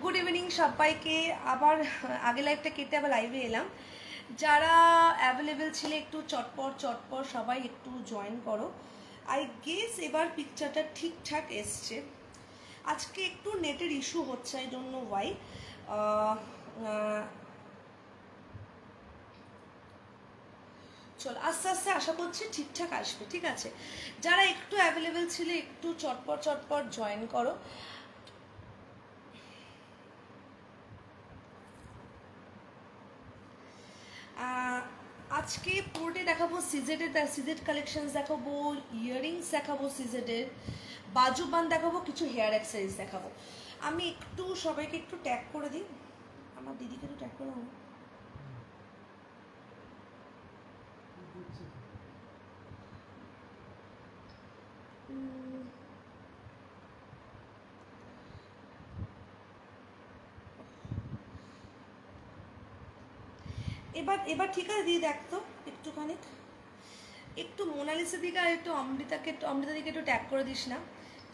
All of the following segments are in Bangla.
গুড ইভিনিং সবাইকে। আবার আগে লাইভটা কেটে আবার লাইভে এলাম। যারা অ্যাভেলেবেল ছিল একটু চটপট সবাই একটু জয়েন করো। আই গেস এবার পিকচারটা ঠিকঠাক এসছে। আজকে একটু নেটের ইস্যু হচ্ছে, আই ডোন্ট নো ওয়াই। চল আস্তে আস্তে আশা করছি ঠিকঠাক আসবে। ঠিক আছে, যারা একটু অ্যাভেলেবেল ছিল একটু চটপট জয়েন করো। আজকে পুরোটা দেখাবো সিজেড কালেকশনস দেখাবো, ইয়াররিংস দেখাবো সিজেডের, বাজুবান দেখাবো, কিছু হেয়ার অ্যাক্সেসরিজ দেখাবো। আমি একটু সবাইকে একটু ট্যাগ করে দিই, আমার দিদিকে একটু ট্যাগ করে দাও। এবার ঠিক আছে দিদি, দেখ তো একটুখানি, একটু মোনালিসা দিকে আর একটু অমৃতা দিকে একটু ট্যাগ করে দিস না।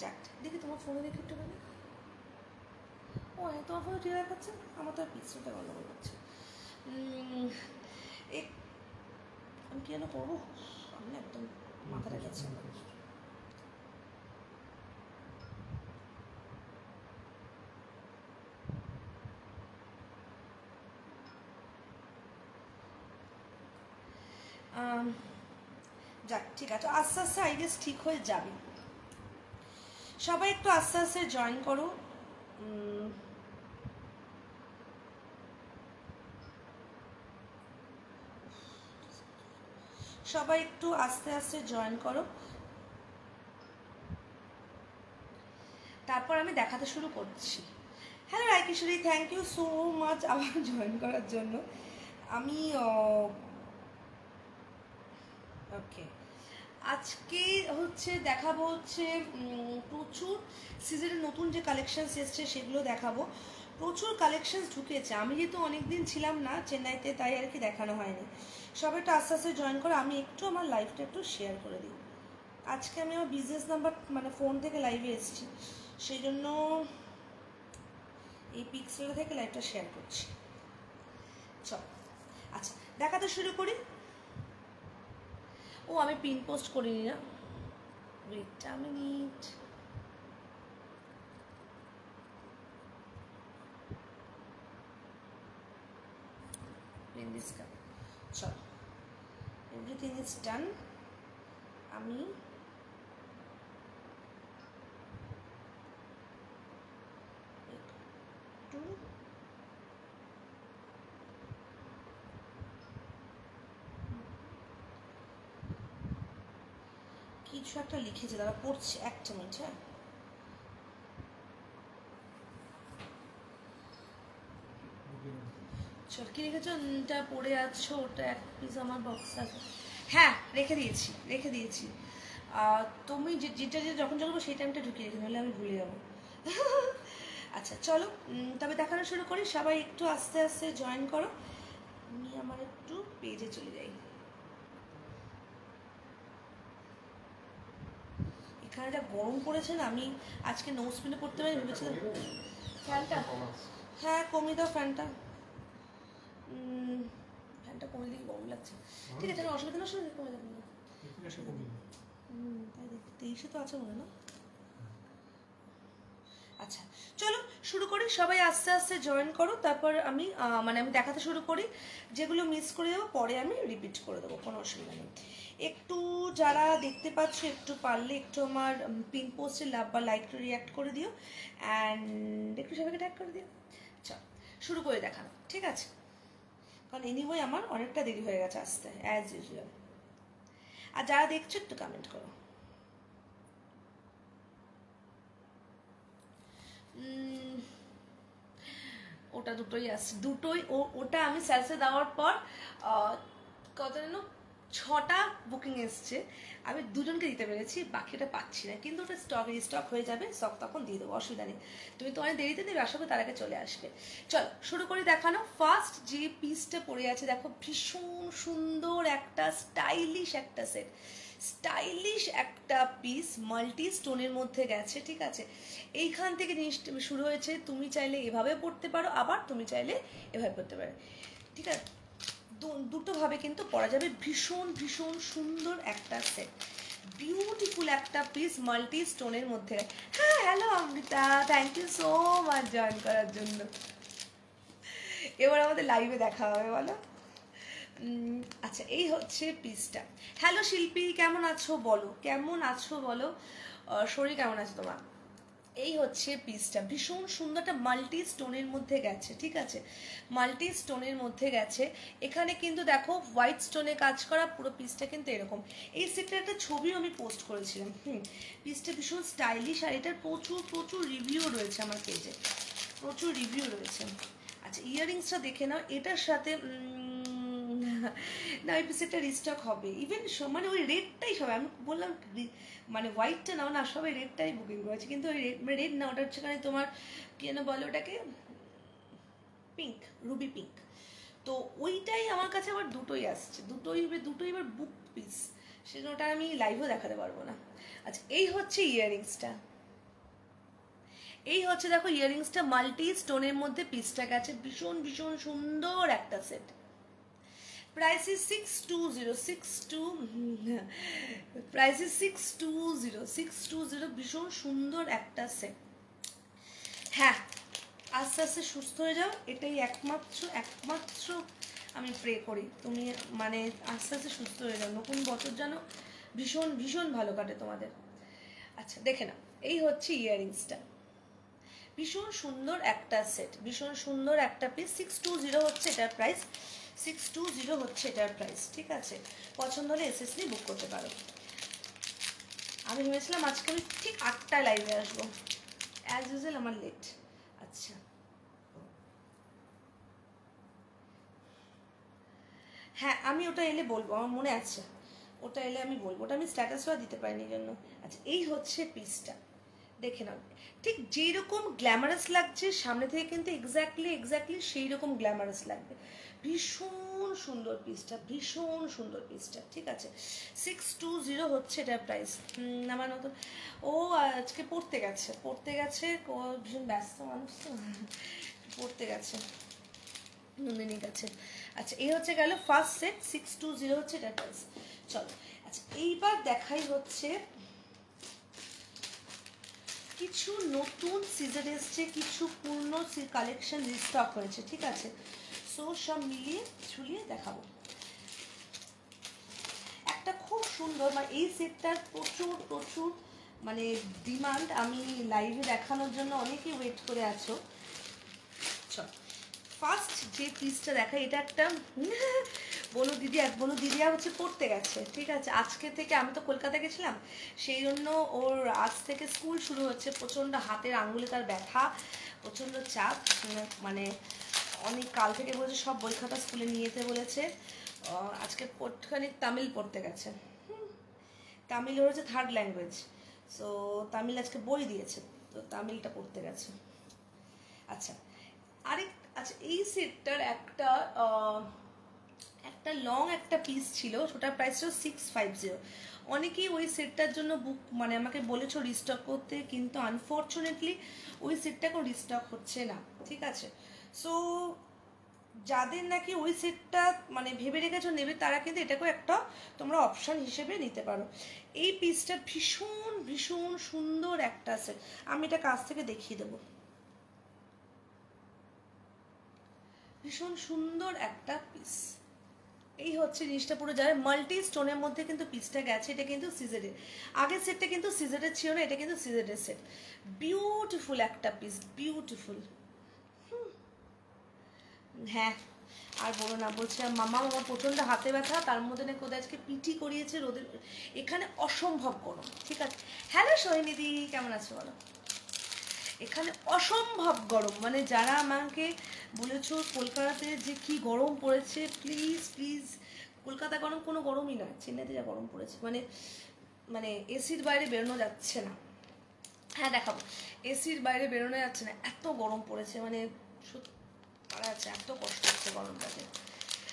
যাক দেখি তোমার ফোনে দেখি একটুখানি। ও হ্যাঁ, তোমার ফোনে ঠিক দেখাচ্ছে, আমার তো আর পিক্সেলটা গন্ডগোল করছে। আমি কি যেন করবো, আমি না একদম মাথাটা গেছে। যাক ঠিক আছে, আস্তে আস্তে আই গেস ঠিক হয়ে যাবে। সবাই একটু আস্তে আস্তে জয়েন করো। সবাই একটু আস্তে আস্তে জয়েন করো, তারপর আমি দেখাতে শুরু করছি। Hello Raikishori, thank you so much আবার জয়েন করার জন্য। আমি ওকে, আজকে হচ্ছে দেখাবো হচ্ছে প্রচুর সিজনের নতুন যে কালেকশনস এসছে সেগুলো দেখাবো। প্রচুর কালেকশনস ঢুকেছে, আমি যেহেতু অনেকদিন ছিলাম না চেন্নাইতে, তাই আর কি দেখানো হয়নি। সবাই একটু আস্তে আস্তে জয়েন করো, আমি একটু আমার লাইভটা একটু শেয়ার করে দিই। আজকে আমি আমার বিজনেস নাম্বার মানে ফোন থেকে লাইভে এসেছি, সেই জন্য এই পিক্সেল থেকে লাইভটা শেয়ার করছি। চল আচ্ছা দেখাতে শুরু করি। ও আমি পিন পোস্ট করিনি না, wait a minute. Pin this cup, চল এভরিথিং ইজ ডান। আমি একটু কিছু একটা লিখেছে, তারা পড়ছে, একটা মিনিট। হ্যাঁ চল, কি লিখেছো? ওটা পড়ে আছো, ওটা এক পিস আমার বক্স আছে। হ্যাঁ রেখে দিয়েছি। তুমি যেটা যখন সেই টাইমটা ঢুকিয়ে রেখে, নাহলে আমি ভুলে যাবো। আচ্ছা চলো তবে দেখানো শুরু করি। সবাই একটু আস্তে আস্তে জয়েন করো, আমি আমার একটু পেজে চলে যাই। এখানে যা গরম পড়েছে না, আমি আজকে নো স্পিনে পড়তে পারি ভেবেছিলাম। ফ্যানটা হ্যাঁ কমিয়ে দাও, ফ্যানটা কমে দিকে গরম লাগছে। ঠিক আছে অসুবিধা না, অসুবিধা কমে যাবে না। তাই দেখ 23-এ তো আছে মনে না। আচ্ছা চলো শুরু করি, সবাই আস্তে আস্তে জয়েন করো, তারপর আমি আমি দেখাতে শুরু করি। যেগুলো মিস করে দেবো পরে আমি রিপিট করে দেবো, কোনো অসুবিধা নেই। একটু যারা দেখতে পাচ্ছ একটু পারলে একটু আমার পিন পোস্টে লাভ বা লাইক রিঅ্যাক্ট করে দিও, অ্যান্ড একটু সবাইকে ট্যাগ করে দিও। চল শুরু করে দেখানো, ঠিক আছে? কারণ এনিওয়ে আমার অনেকটা দেরি হয়ে গেছে আসতে, অ্যাজ ইউজুয়াল। আর যারা দেখছো একটু কমেন্ট করো। ওটা দুটোই আসছে, দুটোই। ওটা আমি স্যালসে দেওয়ার পর কত যেন 6টা বুকিং এসছে, আমি দুজনকে দিতে পেরেছি, বাকিটা পাচ্ছি না। কিন্তু ওটা স্টক হয়ে যাবে, স্টক তখন দিয়ে দেবো, অসুবিধা নেই। তুমি তো অনেক দেরিতে দেবে, আশা করি তার আগে চলে আসবে। চলো শুরু করে দেখানো। ফার্স্ট যে পিসটা পড়ে আছে দেখো, ভীষণ সুন্দর একটা স্টাইলিশ একটা সেট, স্টাইলিশ একটা পিস মাল্টি স্টোনের মধ্যে গেছে, ঠিক আছে। এইখান থেকে জিনিসটা শুরু হয়েছে, তুমি চাইলে এভাবে পরতে পারো, আবার তুমি চাইলে এভাবে পরতে পারো, ঠিক আছে। দুটোভাবে কিন্তু পরা যাবে। ভীষণ ভীষণ সুন্দর একটা সেট, বিউটিফুল একটা পিস মাল্টি স্টোনের মধ্যে। হ্যাঁ, hello Amrita, thank you so much join করার জন্য। এবার আমাদের লাইভে দেখা হবে, বলো। আচ্ছা, এই হচ্ছে পিসটা। হ্যালো শিল্পী, কেমন আছো বলো, কেমন আছো বলো, শরীর কেমন আছে তোমার। এই হচ্ছে পিসটা, ভীষণ সুন্দরটা মাল্টি স্টোনের মধ্যে গেছে, ঠিক আছে, মাল্টি স্টোনের মধ্যে গেছে। এখানে কিন্তু দেখো হোয়াইট স্টোনে কাজ করা, পুরো পিসটা কিন্তু এরকম। এই সেটটার একটা ছবিও আমি পোস্ট করেছিলাম। পিসটা ভীষণ স্টাইলিশ, আর এটার প্রচুর প্রচুর রিভিউ রয়েছে আমার পেজে, প্রচুর রিভিউ রয়েছে। আচ্ছা, ইয়াররিংসটা দেখে নাও, এটার সাথে না ওই পিসেরটা রিস্টক হবে, ইভেন মানে ওই রেডটাই সবাই, আমি বললাম মানে হোয়াইটটা নাও না, সবাই রেডটাই বুকিং করেছে, কিন্তু ওই রেড না, ওটা হচ্ছে তোমার কি যেন বলো ওটাকে, পিঙ্ক, রুবি পিঙ্ক। তো ওইটাই আমার কাছে আবার দুটোই আসছে, দুটোই এবার বুক পিস, সেটা ওটা আমি লাইভও দেখাতে পারবো না। আচ্ছা, এই হচ্ছে ইয়াররিংসটা, এই হচ্ছে দেখো ইয়াররিংসটা মাল্টি স্টোনের মধ্যে পিসটা গেছে, ভীষণ ভীষণ সুন্দর একটা set. Price is 620, price is 620, ভীষণ সুন্দর একটা সেট। হ্যাঁ, আস্তে আস্তে সুস্থ হয়ে যাও, এটাই একমাত্র আমি প্রে করি, তুমি মানে আস্তে আস্তে সুস্থ হয়ে যাও, নতুন বছর যেন ভীষণ ভীষণ ভালো কাটে তোমাদের। আচ্ছা, দেখে নাও, এই হচ্ছে ইয়াররিংসটা, ভীষণ সুন্দর একটা সেট, ভীষণ সুন্দর একটা পিস। 620 হচ্ছে এটার প্রাইস, 620 হচ্ছে এটার প্রাইস, ঠিক আছে। পছন্দ হলে এসএসসি বুক করতে পারো। আমি ভেবেছিলাম আজকে আমি ঠিক 8টায় লাইভে আসবো, অ্যাজ ইউজুয়াল আমার লেট। আচ্ছা, হ্যাঁ, আমি ওটা এলে বলবো, আমার মনে আছে, ওটা এলে আমি বলবো, ওটা আমি স্ট্যাটাসও দিতে পারিনি জন্য। আচ্ছা, এই হচ্ছে পিসটা, দেখে নাও, ঠিক যেরকম গ্ল্যামারাস লাগছে সামনে থেকে কিন্তু এক্স্যাক্টলি সেই রকম গ্ল্যামারাস লাগবে। ভীষণ সুন্দর পিসটা, ভীষণ সুন্দর পিসটা, ঠিক আছে। 620 হচ্ছে এটার প্রাইস। আমার নতুন ও আজকে পড়তে গেছে, ভীষণ ব্যস্ত মানুষ তো, পড়তে গেছে নন্দিনীর কাছে। আচ্ছা, এই হচ্ছে গেল ফার্স্ট সেট, 620 হচ্ছে এটার প্রাইস। চলো, আচ্ছা এইবার দেখাই হচ্ছে কিছু নতুন সিজন এসছে, কিছু পূর্ণ কালেকশন রিস্টক হয়েছে, ঠিক আছে। সো সব মিলিয়ে ঝুলিয়ে দেখাবো। একটা খুব সুন্দর, মানে এই সেটটার প্রচুর মানে ডিমান্ড, আমি লাইভে দেখানোর জন্য অনেকেই ওয়েট করে আছো। চল, ফার্স্ট যে পিসটা দেখাই, এটা একটা বনু দিদিয়া হচ্ছে পড়তে গেছে, ঠিক আছে। আজকে থেকে, আমি তো কলকাতা গেছিলাম, সেই জন্য ওর আজ থেকে স্কুল শুরু হচ্ছে, প্রচণ্ড হাতের আঙ্গুলে তার ব্যথা, প্রচণ্ড চাপ, মানে অনেক কাল থেকে বলেছে সব বই খাতা স্কুলে নিয়ে যেতে বলেছে। আজকে খানিক তামিল পড়তে গেছে, তামিল ওর হচ্ছে 3rd ল্যাঙ্গুয়েজ, সো তামিল আজকে বই দিয়েছে, তো তামিলটা পড়তে গেছে। আচ্ছা, আচ্ছা, এই সেটটার একটা লং একটা পিস ছিল, ওটার প্রাইস ছিল 650। অনেকেই ওই সেটটার জন্য বুক মানে আমাকে বলেছো রিস্টক করতে, কিন্তু আনফর্চুনেটলি ওই সেটটা কোনো রিস্টক হচ্ছে না, ঠিক আছে। সো যাদের নাকি ওই সেটটা মানে ভেবে রেখেছো নেবে, তারা কিন্তু এটাকেও একটা তোমরা অপশন হিসেবে নিতে পারো। এই পিসটা ভীষণ ভীষণ সুন্দর একটা সেট, আমি এটা কাছ থেকে দেখিয়ে দেবো। ভীষণ সুন্দর একটা পিস, এই হচ্ছে জিনিসটা পুরো যারা মাল্টি স্টোনের মধ্যে কিন্তু পিসটা গেছে। এটা কিন্তু সিজেডের, আগের সেটটা কিন্তু সিজেডের ছিল না, এটা কিন্তু সিজেডের সেট। বিউটিফুল একটা পিস, বিউটিফুল। হ্যাঁ, আর বলো না, বলছে মামা প্রচণ্ড হাতে ব্যথা, তার মধ্যে নাকি ওদের আজকে পিটি করিয়েছে রোদের, এখানে অসম্ভব গরম, ঠিক আছে। হ্যালো সোহিনীদি, কেমন আছো বলো। এখানে অসম্ভব গরম, মানে যারা আমাকে বলেছো কলকাতাতে যে কি গরম পড়েছে, প্লিজ কলকাতা গরম কোনো গরমই নয়, চেন্নাইতে যা গরম পড়েছে, মানে এসির বাইরে বেরোনো যাচ্ছে না। হ্যাঁ দেখাবো, এসির বাইরে বেরোনো যাচ্ছে না, এত গরম পড়েছে, মানে পারা যাচ্ছে, এত কষ্ট হচ্ছে গরমটাতে।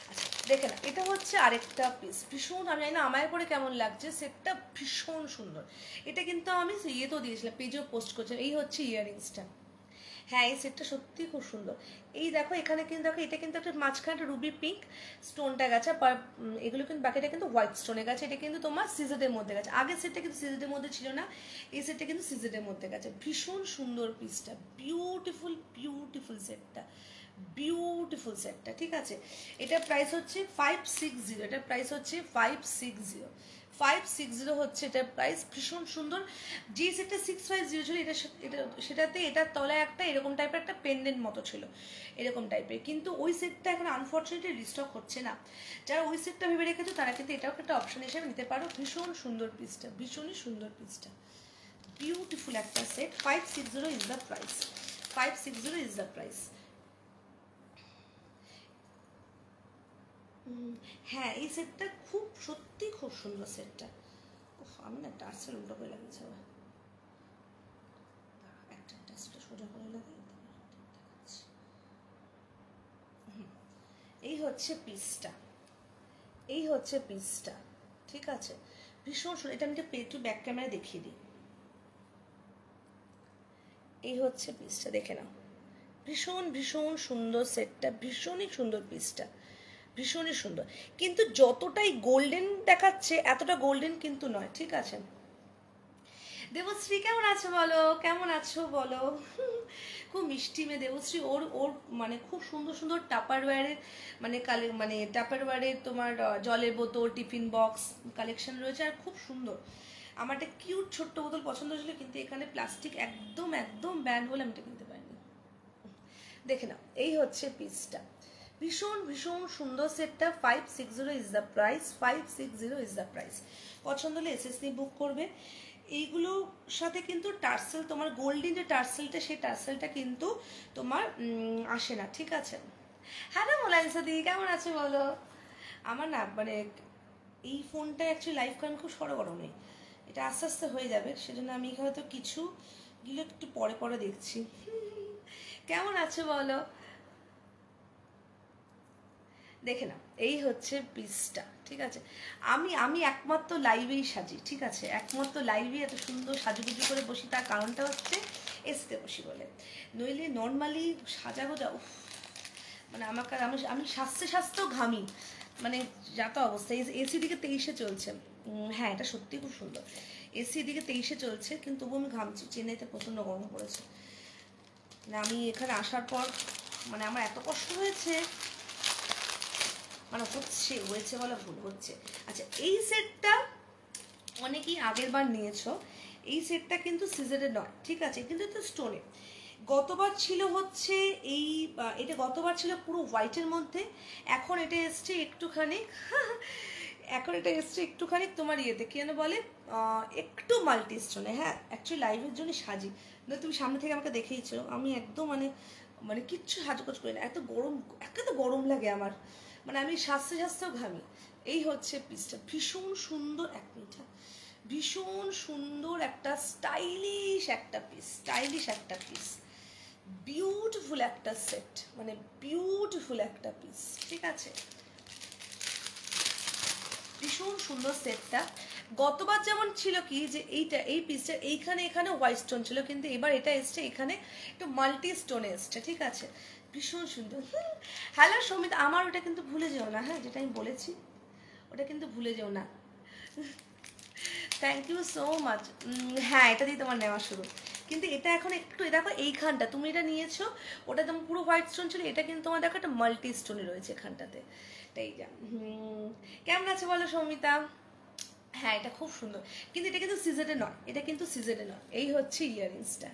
আচ্ছা, দেখে না, এটা হচ্ছে আরেকটা পিস, ভীষণ, আমি জানি না আমার পরে কেমন লাগছে, সেটটা ভীষণ সুন্দর। এটা কিন্তু আমি ইয়েতেও দিয়েছিলাম, পেজেও পোস্ট করছিলাম। এই হচ্ছে ইয়াররিংসটা। হ্যাঁ, এই সেটটা সত্যি খুব সুন্দর। এই দেখো এখানে কিন্তু দেখো, এটা কিন্তু একটা মাঝখানে রুবি পিঙ্ক স্টোনটা গেছে, এগুলো কিন্তু বাকিটা কিন্তু হোয়াইট স্টোনে গেছে। এটা কিন্তু তোমার সিজেডের মধ্যে গেছে, আগের সেটটা কিন্তু সিজেডের মধ্যে ছিল না, এই সেটটা কিন্তু সিজেডের মধ্যে গেছে। ভীষণ সুন্দর পিসটা, বিউটিফুল বিউটিফুল সেটটা, বিউটিফুল সেটটা, ঠিক আছে। এটার প্রাইস হচ্ছে 560, এটার প্রাইস হচ্ছে 560 হচ্ছে এটার প্রাইস। ভীষণ সুন্দর। যে সেটটা 650 ছিল, সেটাতে এটার তলায় একটা এরকম টাইপের একটা পেন্ডেন্ট মতো ছিল, এরকম টাইপের, কিন্তু ওই সেটটা এখন আনফর্চুনেটলি রিস্টক হচ্ছে না। যারা ওই সেটটা ভেবে রেখেছো তারা কিন্তু এটাও একটা অপশন হিসেবে নিতে পারো। ভীষণ সুন্দর পিসটা, ভীষণই সুন্দর পিসটা, বিউটিফুল একটা set. 560 is the price, 560 is the price. হ্যাঁ, এই সেটটা খুব সত্যি খুব সুন্দর সেটটা। আমি না টার্সেল উল্টো করে লাগিয়েছি, আবার একটা টার্সেলটা সোজা করে লাগাই। এই হচ্ছে পিসটা, এই হচ্ছে পিসটা, ঠিক আছে। ভীষণ সুন্দর। এটা আমি একটু ব্যাক ক্যামেরা দেখিয়ে দিই। এই হচ্ছে পিসটা, দেখে নাও। ভীষণ ভীষণ সুন্দর সেটটা, ভীষণই সুন্দর পিসটা, ভীষণই সুন্দর। কিন্তু যতটাই গোল্ডেন দেখাচ্ছে এতটা গোল্ডেন কিন্তু নয়, ঠিক আছে। দেবশ্রী কেমন আছো বলো, কেমন আছো বলো। খুব মিষ্টি মেয়ে দেবশ্রী। ওর ওর মানে খুব সুন্দর সুন্দর টাপারওয়্যারের মানে টাপারওয়্যারের তোমার জলের বোতল, টিফিন বক্স কালেকশন রয়েছে, আর খুব সুন্দর। আমার একটা কিউট ছোট্ট বোতল পছন্দ ছিল, কিন্তু এখানে প্লাস্টিক একদম একদম ব্যান বলে আমি এটা কিনতে পারিনি। দেখে নাও, এই হচ্ছে পিসটা, ভীষণ ভীষণ সুন্দর সেটটা। 560 is the price, 560 is the price. পছন্দ হলে এসএসসি বুক করবে। এইগুলোর সাথে কিন্তু টার্সেল, তোমার গোল্ডেন যে টার্সেলটা, সেই টার্সেলটা কিন্তু তোমার আসে না, ঠিক আছে। হ্যাঁ না মোলাইসা দি, কেমন আছে বলো। আমার না মানে এই ফোনটা অ্যাকচুয়ালি লাইফ কারণ খুব সরগরম নেই, এটা আস্তে আস্তে হয়ে যাবে, সেজন্য আমি হয়তো কিছু গিলে একটু পরে পরে দেখছি। কেমন আছো বলো। দেখে নাও, এই হচ্ছে পিসটা, ঠিক আছে। আমি আমি একমাত্র লাইভেই সাজি, ঠিক আছে, একমাত্র লাইভে এত সুন্দর সাজুগুজু করে বসি, তার কারণটা হচ্ছে এসতে বসি বলে। নইলে নর্মালি সাজা গোজা মানে আমাকে আমি স্বাস্থ্যেও ঘামি, মানে যা তো অবস্থা। এসি দিকে 23-এ চলছে। হ্যাঁ, এটা সত্যি খুব সুন্দর। এসি দিকে 23-এ চলছে, কিন্তু তবু আমি ঘামছি। চেন্নাইতে প্রচণ্ড গরম পড়েছে। মানে আমি এখানে আসার পর মানে আমার এত কষ্ট হয়েছে, মানে হয়েছে বলা ভুল হচ্ছে। আচ্ছা, এই সেটটা অনেকেই আগের বার নিয়েছো। এই সেটটা কিন্তু সিজারে নয়, ঠিক আছে, কিন্তু তো স্টোনে। গতবার ছিল হচ্ছে এটা গতবার ছিল পুরো হোয়াইটের মধ্যে, এখন এটা এসছে একটুখানি এখন এটা এসছে একটুখানি তোমার ইয়েতে কি যেন বলে, একটু মাল্টি স্টোনে। হ্যাঁ, অ্যাকচুয়ালি লাইভের জন্য সাজি না, তুমি সামনে থেকে আমাকে দেখেইছো, আমি একদম মানে কিচ্ছু সাজগোজ করি না, এত গরম লাগে আমার, মানে আমি স্বাস্থ্যেও ঘামি। এই হচ্ছে পিসটা, ভীষণ সুন্দর। এক মিনিট, ভীষণ সুন্দর একটা স্টাইলিশ একটা পিস, বিউটিফুল একটা সেট, মানে বিউটিফুল একটা পিস, ঠিক আছে। ভীষণ সুন্দর সেটটা। গতবার যেমন ছিল কি যে এই পিসটা এখানে হোয়াইট স্টোন ছিল, কিন্তু এবার এটা এসছে এখানে একটু মাল্টি স্টোনে এসছে, ঠিক আছে। ভীষণ সুন্দর। হ্যালো সমিত, আমার ওটা কিন্তু ভুলে যেও না, হ্যাঁ, যেটা আমি বলেছি ওটা কিন্তু ভুলে যেও না। Thank you so much. হ্যাঁ, এটা দিয়ে তোমার নেওয়া শুরু, কিন্তু এটা এখন একটু দেখো এইখানটা তুমি এটা নিয়েছো, ওটা তোমার পুরো হোয়াইট স্টোন ছিল, এটা কিন্তু তোমার দেখো একটা মাল্টি স্টোনে রয়েছে এখানটাতে। তাই যা কেমন আছে বলো সৌমিতা। হ্যাঁ, এটা খুব সুন্দর, কিন্তু এটা কিন্তু সিজেডে নয়, এটা কিন্তু সিজেডে নয়। এই হচ্ছে ইয়াররিংসটা,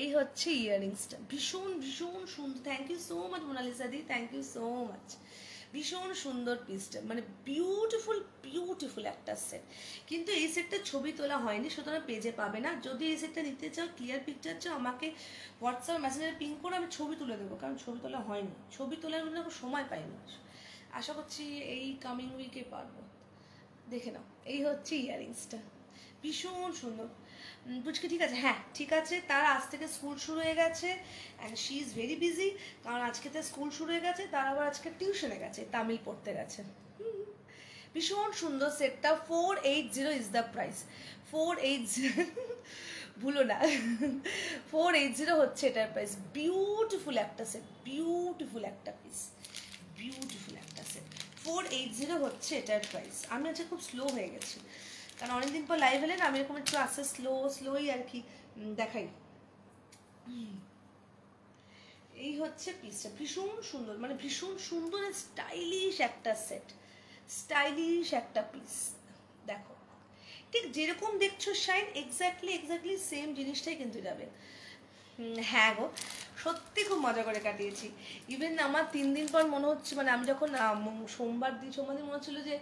এই হচ্ছে ইয়াররিংসটা, ভীষণ ভীষণ সুন্দর। Thank you so much Monalisa দি, থ্যাংক ইউ সো মাচ। ভীষণ সুন্দর পিসটা, মানে বিউটিফুল একটা সেট। কিন্তু এই সেটটা ছবি তোলা হয়নি, সুতরাং পেজে পাবে না। যদি এই সেটটা নিতে চাও, ক্লিয়ার পিকচার চাও, আমাকে হোয়াটসঅ্যাপ মেসেঞ্জারে পিং করে আমি ছবি তুলে দেবো, কারণ ছবি তোলা হয়নি, ছবি তোলার জন্য সময় পাইনি। আশা করছি এই কামিং উইকে পারবো। দেখে নাও, এই হচ্ছে ইয়াররিংসটা, ভীষণ সুন্দর। পুচকি ঠিক আছে? হ্যাঁ ঠিক আছে, তার আজ থেকে স্কুল শুরু হয়ে গেছে and she is very busy, কারণ আজকে তার স্কুল শুরু হয়ে গেছে, তার আবার আজকে টিউশনে গেছে, তামিল পড়তে গেছে। ভীষণ সুন্দর সেটটা, 480 ইজ দ্য প্রাইস। 480 ভুলো না, 480 হচ্ছে এটার প্রাইস। বিউটিফুল একটা সেট, বিউটিফুল একটা পিস, বিউটিফুল একটা সেট। 480 হচ্ছে এটার প্রাইস। আমি আজকে খুব স্লো হয়ে গেছি, কারণ অনেকদিন পর লাইভ এলে না, আমি এরকম একটু আস্তে স্লোই আর কি দেখাই। এই হচ্ছে পিসটা, ভীষণ সুন্দর, মানে ভীষণ সুন্দর স্টাইলিশ একটা সেট, স্টাইলিশ একটা পিস। দেখো ঠিক যেরকম দেখছো শাইন, এক্স্যাক্টলি সেম জিনিসটাই কিন্তু যাবে। হ্যাঁ গো, সত্যি খুব মজা করে কাটিয়েছি। ইভেন আমার 3 দিন পর মনে হচ্ছে, মানে আমি যখন সোমবার দিন মনে হচ্ছিলো যে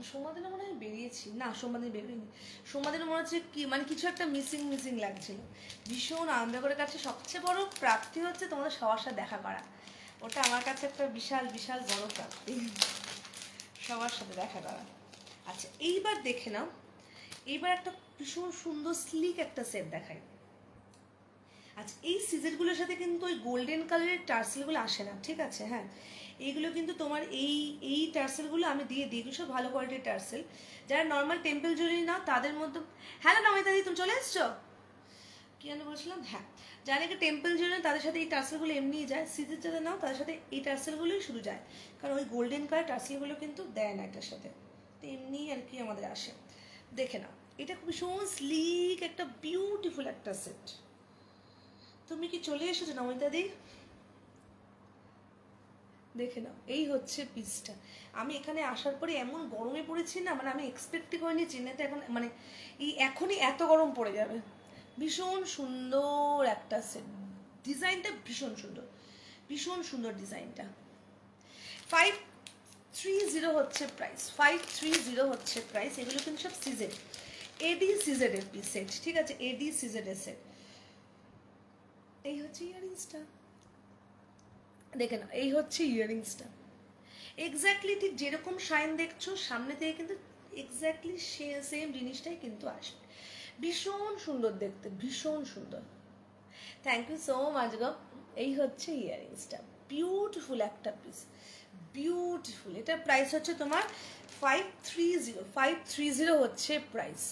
সোমবার দিনে মনে হয় বেরিয়েছি, না সোমবার দিন বেরোয়নি, সোমবার দিনে মনে হচ্ছে কি মানে কিছু একটা মিসিং লাগছিল। ভীষণ আনন্দ করে কাটছে। সবচেয়ে বড় প্রাপ্তি হচ্ছে তোমাদের সবার সাথে দেখা করা, ওটা আমার কাছে একটা বিশাল বড় প্রাপ্তি, সবার সাথে দেখা করা। আচ্ছা এইবার দেখে নাও, এইবার একটা ভীষণ সুন্দর স্লিক একটা সেট দেখাই। আচ্ছা এই সিজেটগুলোর সাথে কিন্তু ওই গোল্ডেন কালারের টার্সেলগুলো আসে না, ঠিক আছে? হ্যাঁ এইগুলো কিন্তু তোমার এই টার্সেলগুলো আমি দিয়ে দিই, এগুলো সব ভালো কোয়ালিটির টার্সেল। যারা নর্মাল টেম্পল জুয়েলারি নাও তাদের মধ্যে, হ্যালো নমিতা দি তুমি চলে এসছো? কি আমি বলছিলাম, হ্যাঁ যারা নাকি টেম্পল জুয়েলারি তাদের সাথে এই টার্সেলগুলো এমনিই যায়, সিজেট যাদের নাও তাদের সাথে এই টার্সেলগুলোই শুধু যায়, কারণ ওই গোল্ডেন কালার টার্সেলগুলো কিন্তু দেয় না এটার সাথে, তো এমনি আর কি আমাদের আসে। দেখে নাও এটা খুব ভীষণ স্লিক একটা বিউটিফুল একটা সেট। তুমি কি চলে এসেছো নমিতা দি? দেখে নাও এই হচ্ছে পিসটা। আমি এখানে আসার পরে এমন গরমে পড়েছি না, মানে আমি এক্সপেক্টই করিনি চেন্নাইতে এখন মানে এখনই এত গরম পড়ে যাবে। ভীষণ সুন্দর একটা সেট, ডিজাইনটা ভীষণ সুন্দর ডিজাইনটা। 530 হচ্ছে প্রাইস, 530 হচ্ছে প্রাইস। এগুলো কিন্তু সব সিজেড, এডি সিজেড এর পিস সেট, ঠিক আছে? এডি সিজেড এর সেট। এই হচ্ছে ইয়াররিংসটা, দেখে নাও এই হচ্ছে ইয়াররিংসটা। এক্স্যাক্টলি ঠিক যেরকম শাইন দেখছো সামনে থেকে কিন্তু এক্স্যাক্টলি সেম জিনিসটাই কিন্তু আসবে। ভীষণ সুন্দর দেখতে, ভীষণ সুন্দর। থ্যাংক ইউ সো মাচ গো। এই হচ্ছে ইয়াররিংসটা, বিউটিফুল একটা পিস, বিউটিফুল। এটার প্রাইস হচ্ছে তোমার 530 হচ্ছে প্রাইস।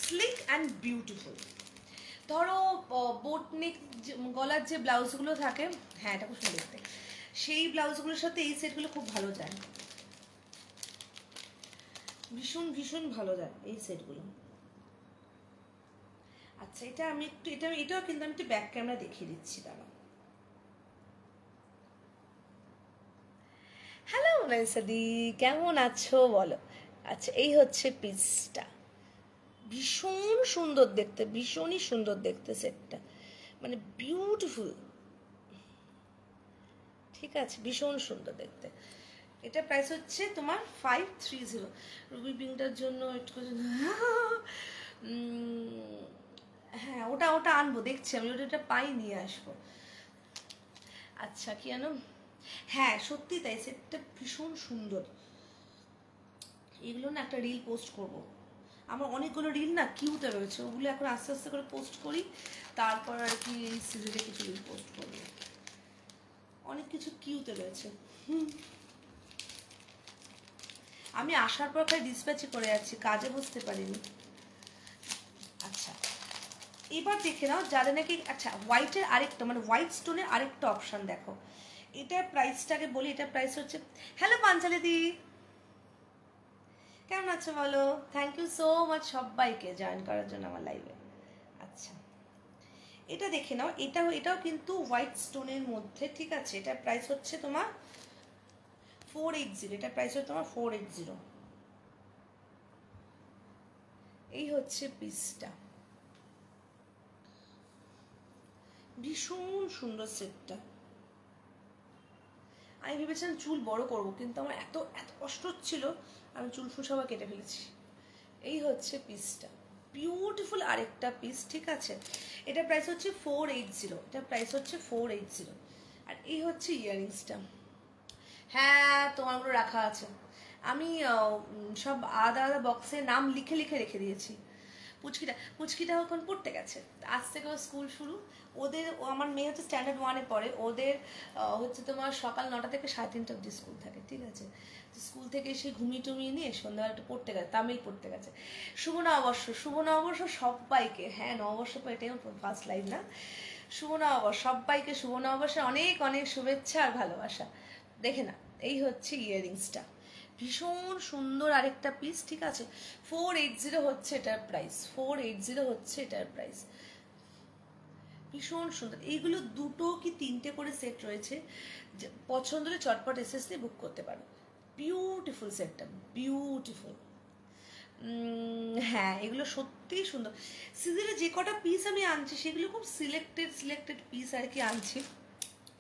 Slick and beautiful. ধরো বোটনেক গলার যে ব্লাউজগুলো থাকে, হ্যাঁ এটা খুব সুন্দর দেখতে, সেই ব্লাউজগুলোর সাথে এই সেটগুলো খুব ভালো যায়, ভীষণ ভালো যায় এই সেটগুলো। আচ্ছা এটা আমি একটু এটাও কিন্তু আমি একটু ব্যাক ক্যামেরা দেখিয়ে দিচ্ছি, দাঁড়াও। হ্যালো নাইসাদি, কেমন আছো বলো? আচ্ছা এই হচ্ছে পিসটা, ভীষণ সুন্দর দেখতে, ভীষণই সুন্দর দেখতে সেটটা, মানে বিউটিফুল, ঠিক আছে? ভীষণ সুন্দর দেখতে। এটা প্রাইস হচ্ছে তোমার 530। রুবি পিঙ্কটার জন্য একটু হ্যাঁ ওটা আনবো, দেখছি আমি ওটা পাই নিয়ে আসবো। আচ্ছা কি জানো, হ্যাঁ সত্যি তাই, সেটটা ভীষণ সুন্দর। এগুলো না একটা রিল পোস্ট করব, আমার অনেকগুলো রিল না কিউতে রয়েছে, ওগুলো এখন আস্তে আস্তে করে পোস্ট করি, তারপর আর কি এই সিরিজে কিছু রিল পোস্ট করবো, অনেক কিছু কিউতে রয়েছে। আমি আসার পর খালি ডিসপ্যাচই করে যাচ্ছি, কাজে বসতে পারিনি। আচ্ছা এবার দেখে নাও যাদের নাকি, আচ্ছা হোয়াইটের আরেকটা মানে হোয়াইট স্টোনের আরেকটা অপশান দেখো। এটার প্রাইসটাকে বলি, এটার প্রাইস হচ্ছে, হ্যালো পাঞ্চালি দি কেমন আছো বলো? থ্যাংক ইউ সো মাচ সবাইকে জয়েন করার জন্য আমার লাইভে। আচ্ছা এটা দেখে নাও, এটাও কিন্তু হোয়াইট স্টোনের মধ্যে, ঠিক আছে? এটার প্রাইস হচ্ছে তোমার 480, এটার প্রাইস হচ্ছে তোমার 480। এই হচ্ছে পিসটা, ভীষণ সুন্দর সেটটা। আমি ভেবেছিলাম চুল বড় করব, কিন্তু আমার এত কষ্ট হচ্ছিল, আমি চুল সবার কেটে ফেলেছি। এই হচ্ছে পিসটা, বিউটিফুল আরেকটা পিস, ঠিক আছে? এটার প্রাইস হচ্ছে 480, এটার প্রাইস হচ্ছে 480। আর এই হচ্ছে ইয়াররিংসটা। হ্যাঁ তোমারগুলো রাখা আছে, আমি সব আলাদা বক্সে নাম লিখে রেখে দিয়েছি, পুচকিটা এখন পড়তে গেছে, আজ থেকে স্কুল শুরু ওদের। আমার মেয়ে হচ্ছে স্ট্যান্ডার্ড 1-এ পড়ে, ওদের হচ্ছে তোমার সকাল 9টা থেকে 3:30 অবধি স্কুল থাকে, ঠিক আছে। স্কুল থেকে এসে ঘুমিয়ে টুমিয়ে নিয়ে সন্ধ্যাবেলা একটু পড়তে গেছে, তামিল পড়তে গেছে। শুভ নববর্ষ সবাইকে, হ্যাঁ নববর্ষ তো এটাই ফার্স্ট লাইভ না। শুভ নববর্ষ সবাইকে, শুভ নববর্ষে অনেক অনেক শুভেচ্ছা আর ভালোবাসা। দেখে না, এই হচ্ছে ইয়াররিংসটা, ভীষণ সুন্দর আরেকটা পিস, ঠিক আছে। 480 হচ্ছে এটার প্রাইস, 480 হচ্ছে এটার প্রাইস। ভীষণ সুন্দর, এইগুলো 2 কি 3টে করে সেট রয়েছে, পছন্দ হলে চটপট এসএস দিয়ে বুক করতে পারো। বিউটিফুল সেটটা, বিউটিফুল। হ্যাঁ এগুলো সত্যিই সুন্দর। সিজনে যে কটা পিস আমি আনছি সেগুলো খুব সিলেক্টেড পিস আর কি আনছি,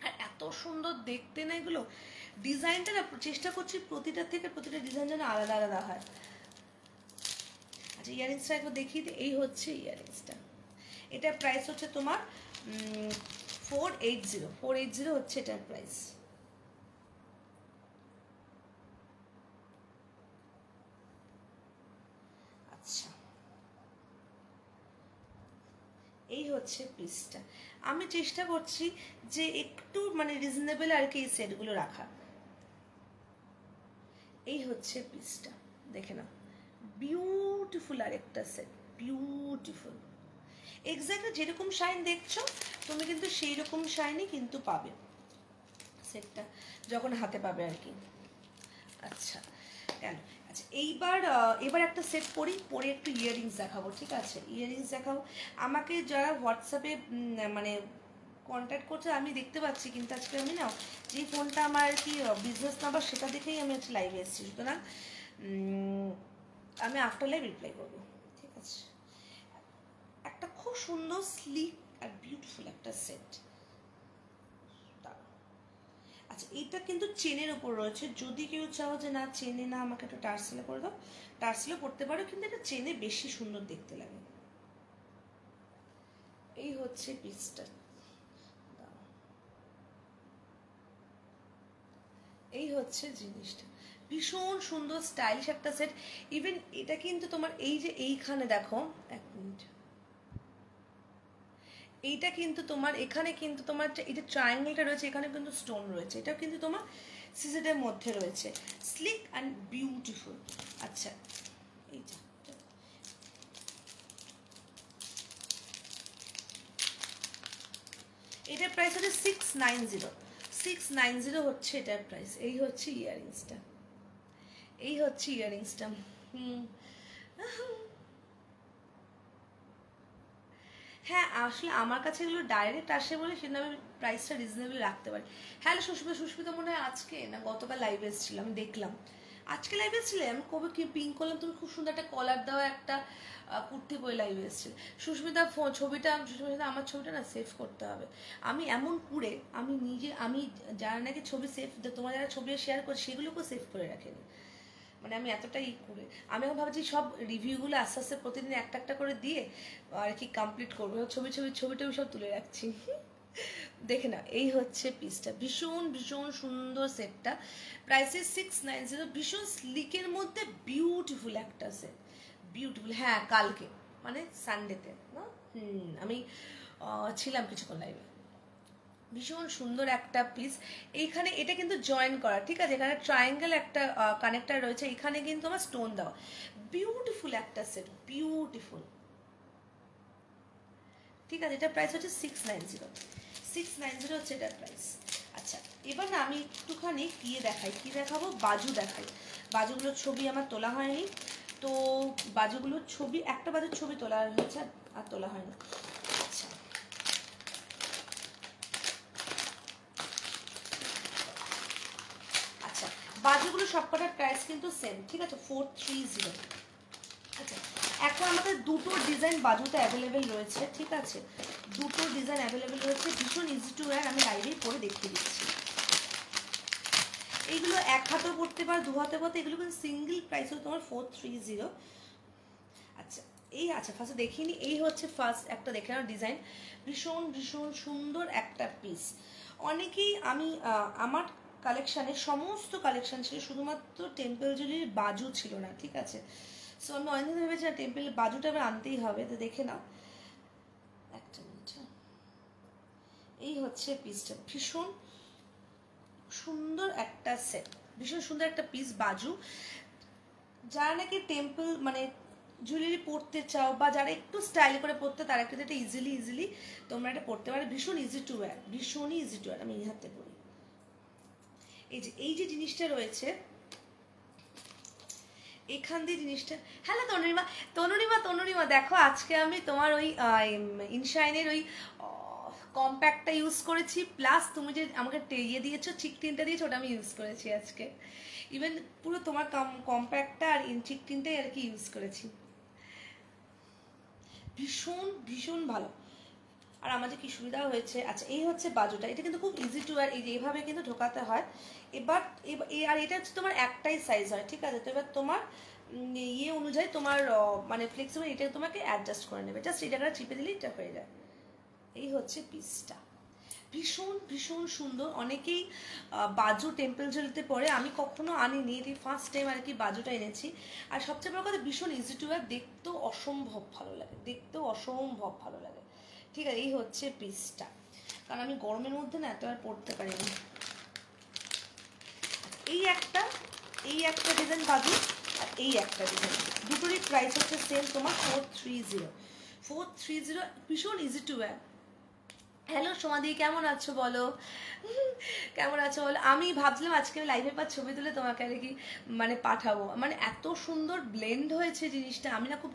আর এত সুন্দর দেখতে না এগুলো। ডিজাইনটা না চেষ্টা করছি প্রতিটা থেকে প্রতিটা ডিজাইন যেন আলাদা আলাদা হয়। আচ্ছা ইয়াররিংসটা একবার দেখিয়ে দিই, এই হচ্ছে ইয়াররিংসটা, এটার প্রাইস হচ্ছে তোমার 480 হচ্ছে এটার প্রাইস। আচ্ছা এই হচ্ছে পিসটা, আমি চেষ্টা করছি যে একটু মানে রিজনেবল আর কি এই সেটগুলো রাখা। এই হচ্ছে পিসটা, দেখে নাও, বিউটিফুল আরেকটা সেট, বিউটিফুল। এক্স্যাক্টলি যেরকম শাইন দেখছো তুমি কিন্তু সেই রকম শাইনই কিন্তু পাবে সেটটা যখন হাতে পাবে আর কি। আচ্ছা কেন, আচ্ছা এবার একটা সেট পরে একটু ইয়াররিংস দেখাবো, ঠিক আছে। ইয়াররিংস দেখাবো, আমাকে যারা হোয়াটসঅ্যাপে মানে কন্ট্যাক্ট করছে আমি দেখতে পাচ্ছি, কিন্তু আজকে আমি না যে ফোনটা আমার আর কি বিজনেস নাম্বার সেটা দেখেই আমি আজকে লাইভে এসেছি, সুতরাং আমি আফটার লাইভ রিপ্লাই করবো, ঠিক আছে। একটা খুব সুন্দর স্লিক আর বিউটিফুল একটা সেট। আচ্ছা এইটা কিন্তু চেনের উপর রয়েছে, যদি কেউ চাও যে না চেনে না আমাকে একটু টার্সেলে করে দাও, টার্সেলে করতে পারো, কিন্তু এটা চেনে বেশি সুন্দর দেখতে লাগে। এই হচ্ছে পিসটা, এই হচ্ছে জিনিসটা, ভীষণ সুন্দর স্টাইলিশ একটা সেট। ইভেন এটা কিন্তু তোমার এই যে এইখানে দেখো, এক মিনিট, এইটা কিন্তু তোমার এখানে কিন্তু তোমার এই যে ট্রায়াঙ্গেলটা রয়েছে এখানে কিন্তু স্টোন রয়েছে, এটা কিন্তু তোমার সিজেটের মধ্যে রয়েছে, স্লিক অ্যান্ড বিউটিফুল। আচ্ছা এইটা এটার প্রাইস হচ্ছে 690 হচ্ছে এটার প্রাইস। এই হচ্ছে ইয়াররিংসটা, এই হচ্ছে ইয়াররিংসটা। হ্যাঁ আসলে আমার কাছে এগুলো ডাইরেক্ট আসে বলে সেটা আমি প্রাইসটা রিজনেবল রাখতে পারি। হ্যাঁ সুস্মিতা মনে হয় আজকে না গতকাল লাইভে এসেছিল, আমি দেখলাম আজকে লাইভে এসেছিলে, আমি কবে কি পিঙ্ক করলাম, তুমি খুব সুন্দর একটা কলার দেওয়া একটা কুর্তি পরে লাইভে এসেছিল। সুস্মিতা ছবিটা আমার ছবিটা না সেভ করতে হবে, আমি এমন পুরে আমি যারা নাকি ছবি সেভ, তোমার যারা ছবি শেয়ার করে সেগুলোকেও সেভ করে রাখেনি, মানে আমি এতটাই করে আমি এখন ভাবছি সব রিভিউগুলো আস্তে আস্তে প্রতিদিন একটা একটা করে দিয়ে আর কি কমপ্লিট করবো, ছবি সব তুলে রাখছি। দেখে না এই হচ্ছে পিসটা, ভীষণ সুন্দর সেটটা, প্রাইসে 690, ভীষণ স্লিকের মধ্যে বিউটিফুল একটা সেট, বিউটিফুল। হ্যাঁ কালকে মানে সানডেতে না, আমি ছিলাম কিছুক্ষণ লাইভে, ভীষণ সুন্দর একটা পিস। এইখানে এটা কিন্তু জয়েন করা, ঠিক আছে, এখানে ট্রায়াঙ্গেল একটা কানেক্টার রয়েছে, এখানে কিন্তু আমার স্টোন দেওয়া, বিউটিফুল একটা সেট, বিউটিফুল, ঠিক আছে। এটার প্রাইস হচ্ছে 690 হচ্ছে এটার প্রাইস। আচ্ছা এবার না আমি একটুখানি কি দেখাবো, বাজু দেখাই। বাজুগুলোর ছবি আমার তোলা হয়নি, তো বাজুগুলোর ছবি, একটা বাজুর ছবি তোলা হয়েছে আর তোলা হয়নি। আচ্ছা আচ্ছা বাজুগুলো সবকটার প্রাইস কিন্তু সেম, ঠিক আছে, 430। আচ্ছা এখন আমাদের দুটো ডিজাইন বাজুতে অ্যাভেলেবেল রয়েছে, ঠিক আছে, দুটো ডিজাইন অ্যাভেলেবেল রয়েছে, ভীষণ ইজি টু ওয়্যার, আমি লাইভেই পরে দেখিয়ে দিচ্ছি। এইগুলো এক হাতেও পড়তে পারো, দু হাতে পড়তে, এগুলো কিন্তু সিঙ্গেল প্রাইস হচ্ছে তোমার 430। আচ্ছা আচ্ছা ফার্স্টে দেখিনি, এই হচ্ছে ফার্স্ট একটা দেখে নাও ডিজাইন, ভীষণ সুন্দর একটা পিস। অনেকেই আমার কালেকশানে সমস্ত কালেকশান ছিল, শুধুমাত্র টেম্পল জুয়েলারির বাজু ছিল না, ঠিক আছে। সো আমি অনেকদিন ভেবেছি টেম্পল বাজুটা এবার আনতেই হবে, তো দেখে নাও একটা মিনিট। এই হচ্ছে পিসটা, ভীষণ সুন্দর একটা সেট, ভীষণ সুন্দর একটা পিস বাজু। যারা নাকি টেম্পল মানে জুয়েলারি পরতে চাও বা যারা একটু স্টাইল করে পরতে, তারা কিন্তু এটা ইজিলি তোমরা এটা পরতে পারো। ভীষণ ইজি টু ওয়্যার, ভীষণই ইজি টু ওয়্যার। আমি এই হাতে পরি। এই যে জিনিসটা রয়েছে এখান দিয়ে জিনিসটা, হ্যালো তনুরিমা দেখো আজকে আমি তোমার ওই ইনশাইনের ওই কম্প্যাক্টটা ইউজ করেছি, প্লাস তুমি যে আমাকে ইয়ে দিয়েছো, চিকটিনটা দিয়েছো, ওটা আমি ইউজ করেছি আজকে। ইভেন পুরো তোমার কম্প্যাক্টটা আর চিকটিনটাই আর কি ইউজ করেছি। ভীষণ ভালো। আর আমাদের কি সুবিধা হয়েছে, আচ্ছা এই হচ্ছে বাজুটা, এটা কিন্তু খুব ইজি টু আর এই যে এইভাবে কিন্তু ঢোকাতে হয়। এবার আর এটা হচ্ছে তোমার একটাই সাইজ হয়, ঠিক আছে। তো এবার তোমার ইয়ে অনুযায়ী তোমার মানে ফ্লেক্সিবল, এটা তোমাকে অ্যাডজাস্ট করে নেবে, জাস্ট এটা চিপে দিলেই এটা হয়ে যায়। এই হচ্ছে পিসটা, ভীষণ সুন্দর। অনেকেই বাজু টেম্পল জুয়েলারিতে পরে, আমি কখনো আনিনি, এটি ফার্স্ট টাইম আর কি বাজুটা এনেছি। আর সবচেয়ে বড় কথা ভীষণ ইজি টু ওয়্যার, দেখতেও অসম্ভব ভালো লাগে, ঠিক আছে। এই হচ্ছে পিসটা, কারণ আমি গরমের মধ্যে না এতবার পরতে পারিনি। এই একটা ডিজাইন বাজু, আর এই একটা ডিজাইন, দুটোরই প্রাইস হচ্ছে সেম তোমার 430, ভীষণ ইজি টু ওয়্যার। হ্যালো সোমাদি, কেমন আছো বলো? আমি ভাবছিলাম আজকে লাইভের পর ছবি তুলে তোমাকে আর কি মানে পাঠাবো, মানে এত সুন্দর ব্লেন্ড হয়েছে জিনিসটা। আমি না খুব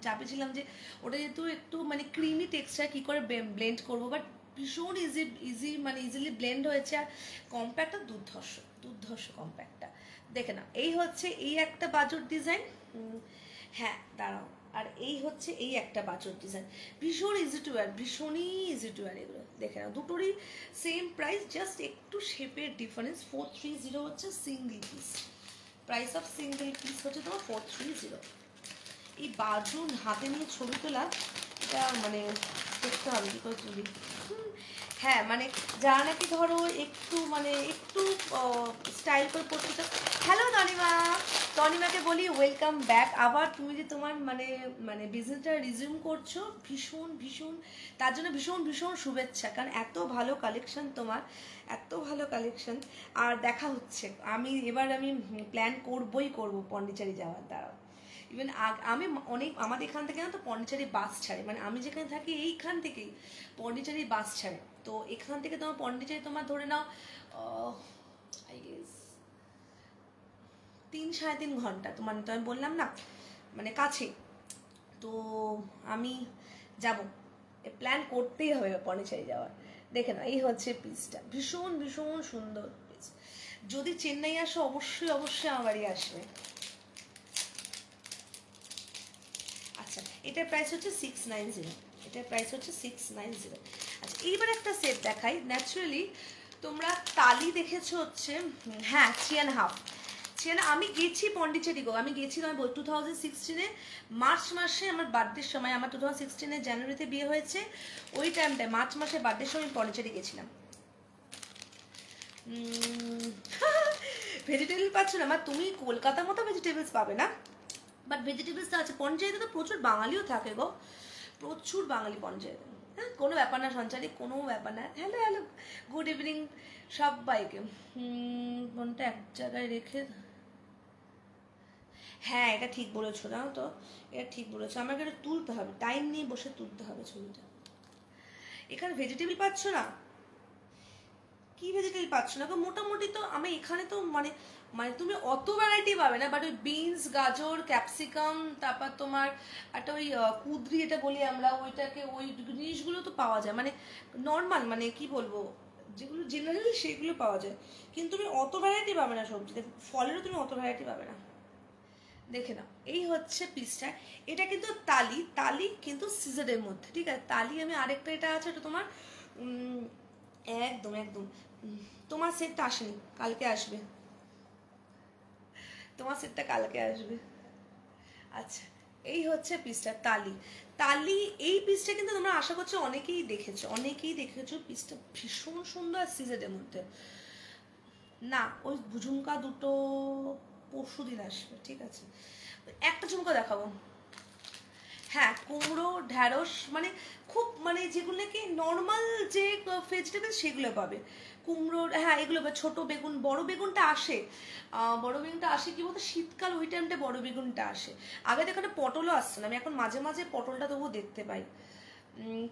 চাপে ছিলাম যে ওটা যেহেতু একটু মানে ক্রিমি টেক্সচার, কি করে ব্লেন্ড করবো, বাট ভীষণ মানে ইজিলি ব্লেন্ড হয়েছে। আর কম্প্যাক্টটা দুর্ধর্ষ কম্প্যাক্টটা, দেখে না। এই হচ্ছে এই একটা বাজুর ডিজাইন, হ্যাঁ দাঁড়াও। আর এই হচ্ছে এই একটা বাজুর ডিজাইন, ভীষণই ইজি টু ওয়্যার। এগুলো দেখে নাও, দুটোরই সেম প্রাইস, জাস্ট একটু শেপের ডিফারেন্স। 430 হচ্ছে single piece, price of single piece হচ্ছে তোমার 430। এই বাজু হাতে নিয়ে ছবি তোলা, এটা মানে দেখতে হবে কি করে তুলি। হ্যাঁ মানে যারা নাকি ধরো একটু স্টাইল করে পড়তে চাও। হ্যালো তনিমাকে বলি ওয়েলকাম ব্যাক। আবার তুমি যে তোমার মানে বিজনেসটা রিজিউম করছো, ভীষণ তার জন্য ভীষণ শুভেচ্ছা, কারণ এত ভালো কালেকশন আর দেখা হচ্ছে। আমি প্ল্যান করবই পন্ডিচেরি যাওয়ার। দ্বারা ইভেন আমি আমাদের এখান থেকে না তো পন্ডিচেরি বাস ছাড়ে, মানে আমি যেখানে থাকি এইখান থেকেই পন্ডিচেরি বাস ছাড়ে। তো এখান থেকে তোমার পন্ডিচেরি তোমার ধরে নাও 3-3.5 ঘন্টা, তো আমি বললাম না মানে কাছে। তো আমি যাব, প্ল্যান করতেই হবে পন্ডিচেরি যাওয়ার। দেখে না, এই হচ্ছে পিসটা, ভীষণ সুন্দর পিস। যদি চেন্নাই আসো অবশ্যই আমার বাড়ি আসবে। আচ্ছা এটার প্রাইস হচ্ছে 690, আচ্ছা এইবার একটা সেট দেখাই। ন্যাচারালি তোমরা তালি দেখেছো হচ্ছে, হ্যাঁ 3.5 আমি গেছি পন্ডিচেরি গো, আমি গেছি 2016 মার্চ মাসে আমার বার্থডের সময়। আমার 2016 জানুয়ারিতে বিয়ে হয়েছে, ওই টাইমটায় মার্চ মাসে বার্থডের সময় পন্ডিচেরি গেছিলাম। ভেজিটেবল পাচ্ছ না, তুমি কলকাতার মতো ভেজিটেবলস পাবে না, বাট ভেজিটেবলস আছে। পন্ডিচেরিতে তো প্রচুর বাঙালিও থাকে গো, প্রচুর বাঙালি পন্ডিচেরিতে। হ্যাঁ কোনো ব্যাপার না সঞ্চারী, কোনো ব্যাপার না। হ্যালো গুড ইভিনিং সবাইকে। ফোনটা এক জায়গায় রেখে, হ্যাঁ এটা ঠিক বলেছো, জানো তো এটা ঠিক বলেছো, আমাকে এটা তুলতে হবে, টাইম নিয়ে বসে তুলতে হবে ছবিটা। এখানে ভেজিটেবল পাচ্ছ না, কি ভেজিটেবল পাচ্ছ না? মোটামুটি তো আমি এখানে তো মানে তুমি অত ভ্যারাইটি পাবে না, বাট ওই বিনস, গাজর, ক্যাপসিকাম, তারপর তোমার একটা ওই কুদরি এটা বলি আমরা, ওইটাকে ওই জিনিসগুলো তো পাওয়া যায়, মানে নর্মাল মানে কি বলবো যেগুলো জেনারেলি সেগুলো পাওয়া যায়, কিন্তু তুমি অত ভ্যারাইটি পাবে না সবজিতে। ফলেরও তুমি অত ভ্যারাইটি পাবে না। দেখে নাও এই হচ্ছে পিসটা, এটা কিন্তু তালি কিন্তু সিজারের মধ্যে, ঠিক আছে। তালি আমি আরেকটা এটা আছে, এটা তোমার একদম তোমার সেটটা আসেনি, কালকে আসবে, আচ্ছা এই হচ্ছে পিসটা তালি। এই পিসটা কিন্তু তোমরা আশা করছো অনেকেই দেখেছো, পিসটা ভীষণ সুন্দর সিজেটের মধ্যে। না ওই ঝুমকা দুটো পরশু দিন আসবে, ঠিক আছে। একটা ঝুমকো দেখাবো। হ্যাঁ, কুমড়ো, ঢ্যাঁড়স, মানে খুব মানে যেগুলো কি নর্মাল যে ভেজিটেবল সেগুলো পাবে। কুমড়ো, হ্যাঁ এগুলো, ছোট বেগুন, বড় বেগুনটা আসে, বড় বেগুনটা আসে কি বলতো শীতকাল ওই টাইমটা বড় বেগুনটা আসে। আগে তো এখানে পটলও আসছে না, আমি এখন মাঝে মাঝে পটলটা তবুও দেখতে পাই।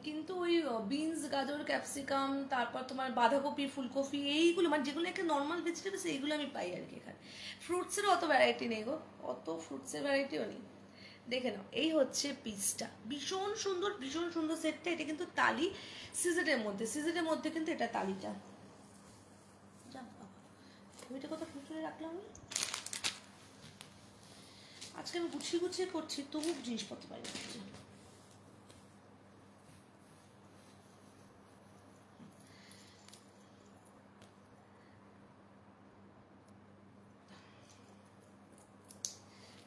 কিন্তু ওই বিনস, গাজর, ক্যাপসিকাম, তারপর তোমার বাঁধাকপি, ফুলকপি, এইগুলো মানে যেগুলো একটা নর্মাল ভেজিটেবলস এইগুলো আমি পাই আর কি এখানে। ফ্রুটসেরও অত ভ্যারাইটি নেই গো, অত ফ্রুটসের ভ্যারাইটিও নেই। দেখে নাও, এই হচ্ছে পিসটা, ভীষণ সুন্দর, ভীষণ সুন্দর সেটটা। এটা কিন্তু তালি সিজেটের মধ্যে, সিজেটের মধ্যে কিন্তু এটা তালিটা। যা বাবা, ছবিটা কত ফুটে রাখলাম আমি। আজকে আমি গুছিয়ে গুছিয়ে করছি, তবু জিনিসপত্র পাই না।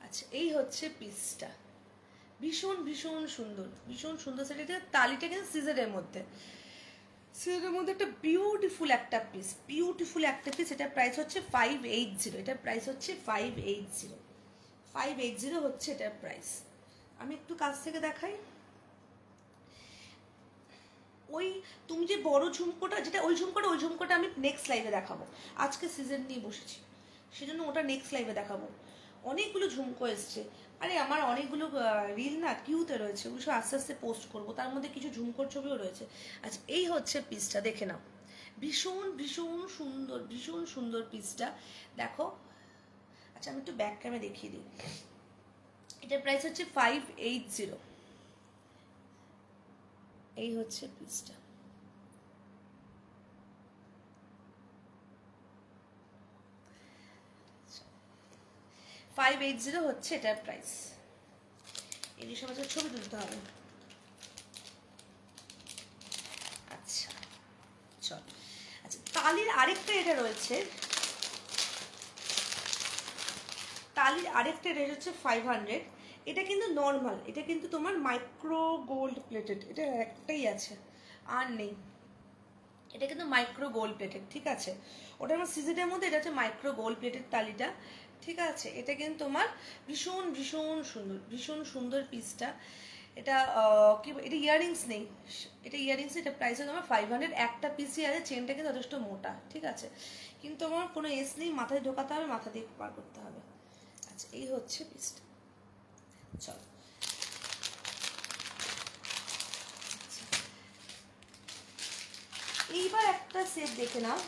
আচ্ছা, এই হচ্ছে পিসটা, ভীষণ ভীষণ সুন্দর, ভীষণ সুন্দর সেট। এটা তালিটা কিন্তু সিজারের মধ্যে, সিজারের মধ্যে একটা বিউটিফুল একটা পিস, বিউটিফুল একটা পিস। এটার প্রাইস হচ্ছে 580, এটার প্রাইস হচ্ছে 580, 580 হচ্ছে এটার প্রাইস। আমি একটু কাছ থেকে দেখাই। ওই তুমি যে বড় ঝুমকোটা, যেটা ওই ঝুমকোটা আমি নেক্সট লাইভে দেখাবো। আজকে সিজন নিয়ে বসেছি, সেজন্য ওটা নেক্সট লাইভে দেখাবো। অনেকগুলো ঝুমকো এসছে, আরে আমার অনেকগুলো রিল না কিউতে রয়েছে, ওগুলো সব আস্তে আস্তে পোস্ট করবো, তার মধ্যে কিছু ঝুমকোর ছবিও রয়েছে। আচ্ছা, এই হচ্ছে পিসটা, দেখে নাও, ভীষণ ভীষণ সুন্দর, ভীষণ সুন্দর পিসটা, দেখো। আচ্ছা, আমি একটু ব্যাক ক্যামে দেখিয়ে দিই। এটার প্রাইস হচ্ছে 580, এই হচ্ছে পিসটা। $580 হচ্ছে এটার প্রাইস। এই সব ছবি তুলতে হবে। আচ্ছা চল, আচ্ছা তালির আরেকটা এটা রয়েছে, তালির আরেকটা রেট হচ্ছে 500। এটা কিন্তু নর্মাল, এটা কিন্তু তোমার মাইক্রো গোল্ড প্লেটেড, এটা একটাই আছে আর নেই। এটা কিন্তু মাইক্রো গোল্ড প্লেটেড, ঠিক আছে। ওটা আমার সিজেটের মধ্যে, এটা হচ্ছে মাইক্রো গোল্ড প্লেটেড তালিটা, ঠিক আছে। এটা কিন্তু তোমার ভীষণ ভীষণ সুন্দর, ভীষণ সুন্দর পিসটা। এটা কি, এটা ইয়াররিংস নেই, এটা ইয়াররিংস, এটা প্রাইস হচ্ছে তোমার 500। একটা পিসই আছে, চেনটা কিন্তু যথেষ্ট মোটা, ঠিক আছে। কিন্তু আমার কোনো এস নেই, মাথায় ঢোকাতে হবে, মাথা দিয়ে পার করতে হবে। আচ্ছা, এই হচ্ছে পিসটা, চলো। এইবার একটা সেট দেখে নাও।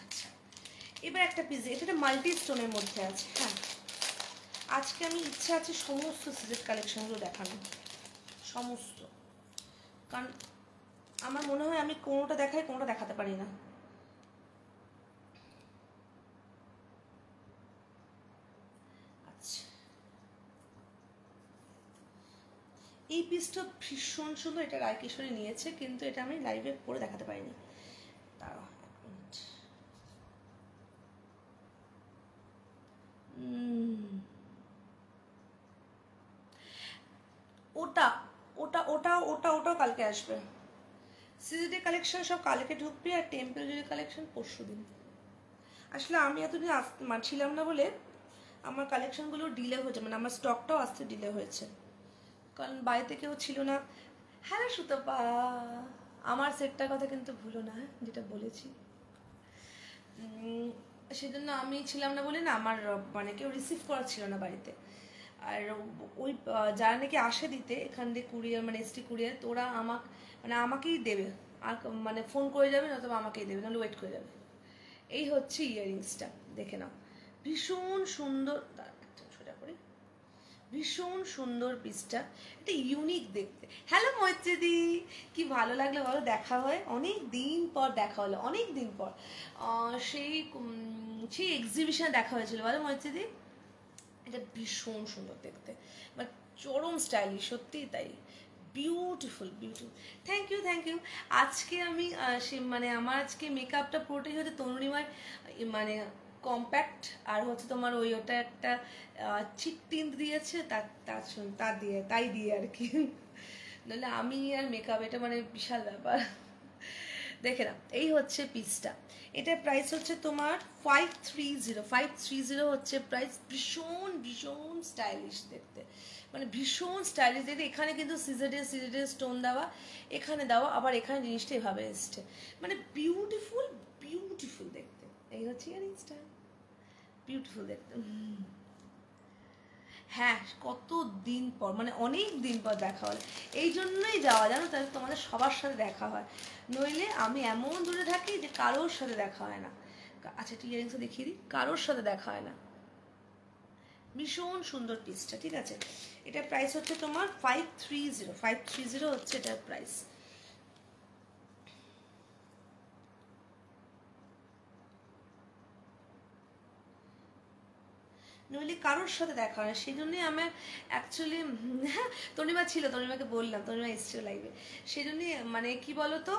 আচ্ছা, এবার একটা পিস, এটা মাল্টি স্টোনের মধ্যে আছে। হ্যাঁ, আজকে আমি ইচ্ছা আছে সমস্ত সিলেক্ট কালেকশনগুলো দেখানো, সমস্ত, কারণ আমার মনে হয় আমি কোনোটা দেখাই কোনোটা দেখাতে পারি না। আচ্ছা, এই পিসটা ভীষণ সুন্দর, এটা রায়কিশোরী নিয়েছে, কিন্তু এটা আমি লাইভে পরে দেখাতে পারিনি। দাঁড়াও এক মিনিট। ওটা ওটা ওটা ওটা ওটাও কালকে আসবে। সিজিডি কালেকশন সব কালকে ঢুকবে, আর টেম্পল জুয়েলারি কালেকশন পরশু দিন। আসলে আমি এতদিন ছিলাম না বলে আমার কালেকশনগুলো ডিলে হয়েছে, মানে আমার স্টকটাও আসতে ডিলে হয়েছে, কারণ বাড়িতে কেউ ছিল না। হ্যালো সুতপা, আমার সেটটার কথা কিন্তু ভুলো না, যেটা বলেছি। সেজন্য আমি ছিলাম না বলে না, আমার মানে কেউ রিসিভ করা ছিল না বাড়িতে। আর ওই যারা নাকি আসে দিতে এখান থেকে কুরিয়ার, মানে এসটি কুরিয়ার, তোরা মানে আমাকেই দেবে, আর মানে ফোন করে যাবে, নয়তো আমাকেই দেবে, নাহলে ওয়েট করে যাবে। এই হচ্ছে ইয়াররিংসটা, দেখে নাও, ভীষণ সুন্দর, সোজা করে, ভীষণ সুন্দর পিসটা, এটা ইউনিক দেখতে। হ্যালো মৈত্রীদি, কি ভালো লাগলো বলো, দেখা হয় অনেক দিন পর, দেখা হলো অনেক দিন পর। সেই সেই এক্সিবিশনে দেখা হয়েছিল বলো মৈত্রীদি। এটা ভীষণ সুন্দর দেখতে, বাট চরম স্টাইলিশ, সত্যিই তাই, beautiful beautiful. Thank you thank you. আজকে আমি মানে আমার আজকে মেকআপটা পুরোটাই হচ্ছে তনুরিমার, মানে কম্প্যাক্ট, আর হচ্ছে তোমার ওটা একটা চিক টিন্ট দিয়েছে, তার দিয়ে, তাই দিয়ে আর কি, নাহলে আমি আর মেকআপ, এটা মানে বিশাল ব্যাপার। দেখে নাও, এই হচ্ছে পিসটা। এটার প্রাইস হচ্ছে তোমার 530 হচ্ছে প্রাইস। ভীষণ ভীষণ স্টাইলিশ দেখতে, মানে ভীষণ স্টাইলিশ দেখতে। এখানে কিন্তু সিজেডের স্টোন দেওয়া, এখানে দেওয়া, আবার এখানে জিনিসটা এভাবে এসছে, মানে বিউটিফুল বিউটিফুল দেখতে। এই হচ্ছে ইয়ারিংসটা, বিউটিফুল দেখতে। হ্যাঁ, কত দিন পর, মানে অনেক দিন পর দেখা হলো, এই জন্যই যাওয়া, জানো, তাহলে তোমাদের সবার সাথে দেখা হয়, নইলে আমি এমন দূরে থাকি যে কারোর সাথে দেখা হয় না। আচ্ছা, একটু ইয়ারিংসটা দেখিয়ে দিই, কারোর সাথে দেখা হয় না। ভীষণ সুন্দর পিসটা, ঠিক আছে। এটার প্রাইস হচ্ছে তোমার 530 হচ্ছে এটার প্রাইস। নইলে কারোর সাথে দেখা হয় না, সেই জন্যই আমার অ্যাকচুয়ালি, তনিমা ছিল, তনিমাকে বললাম, তনিমা এসেছিল লাইভে, সেই জন্যই মানে কি বলতো,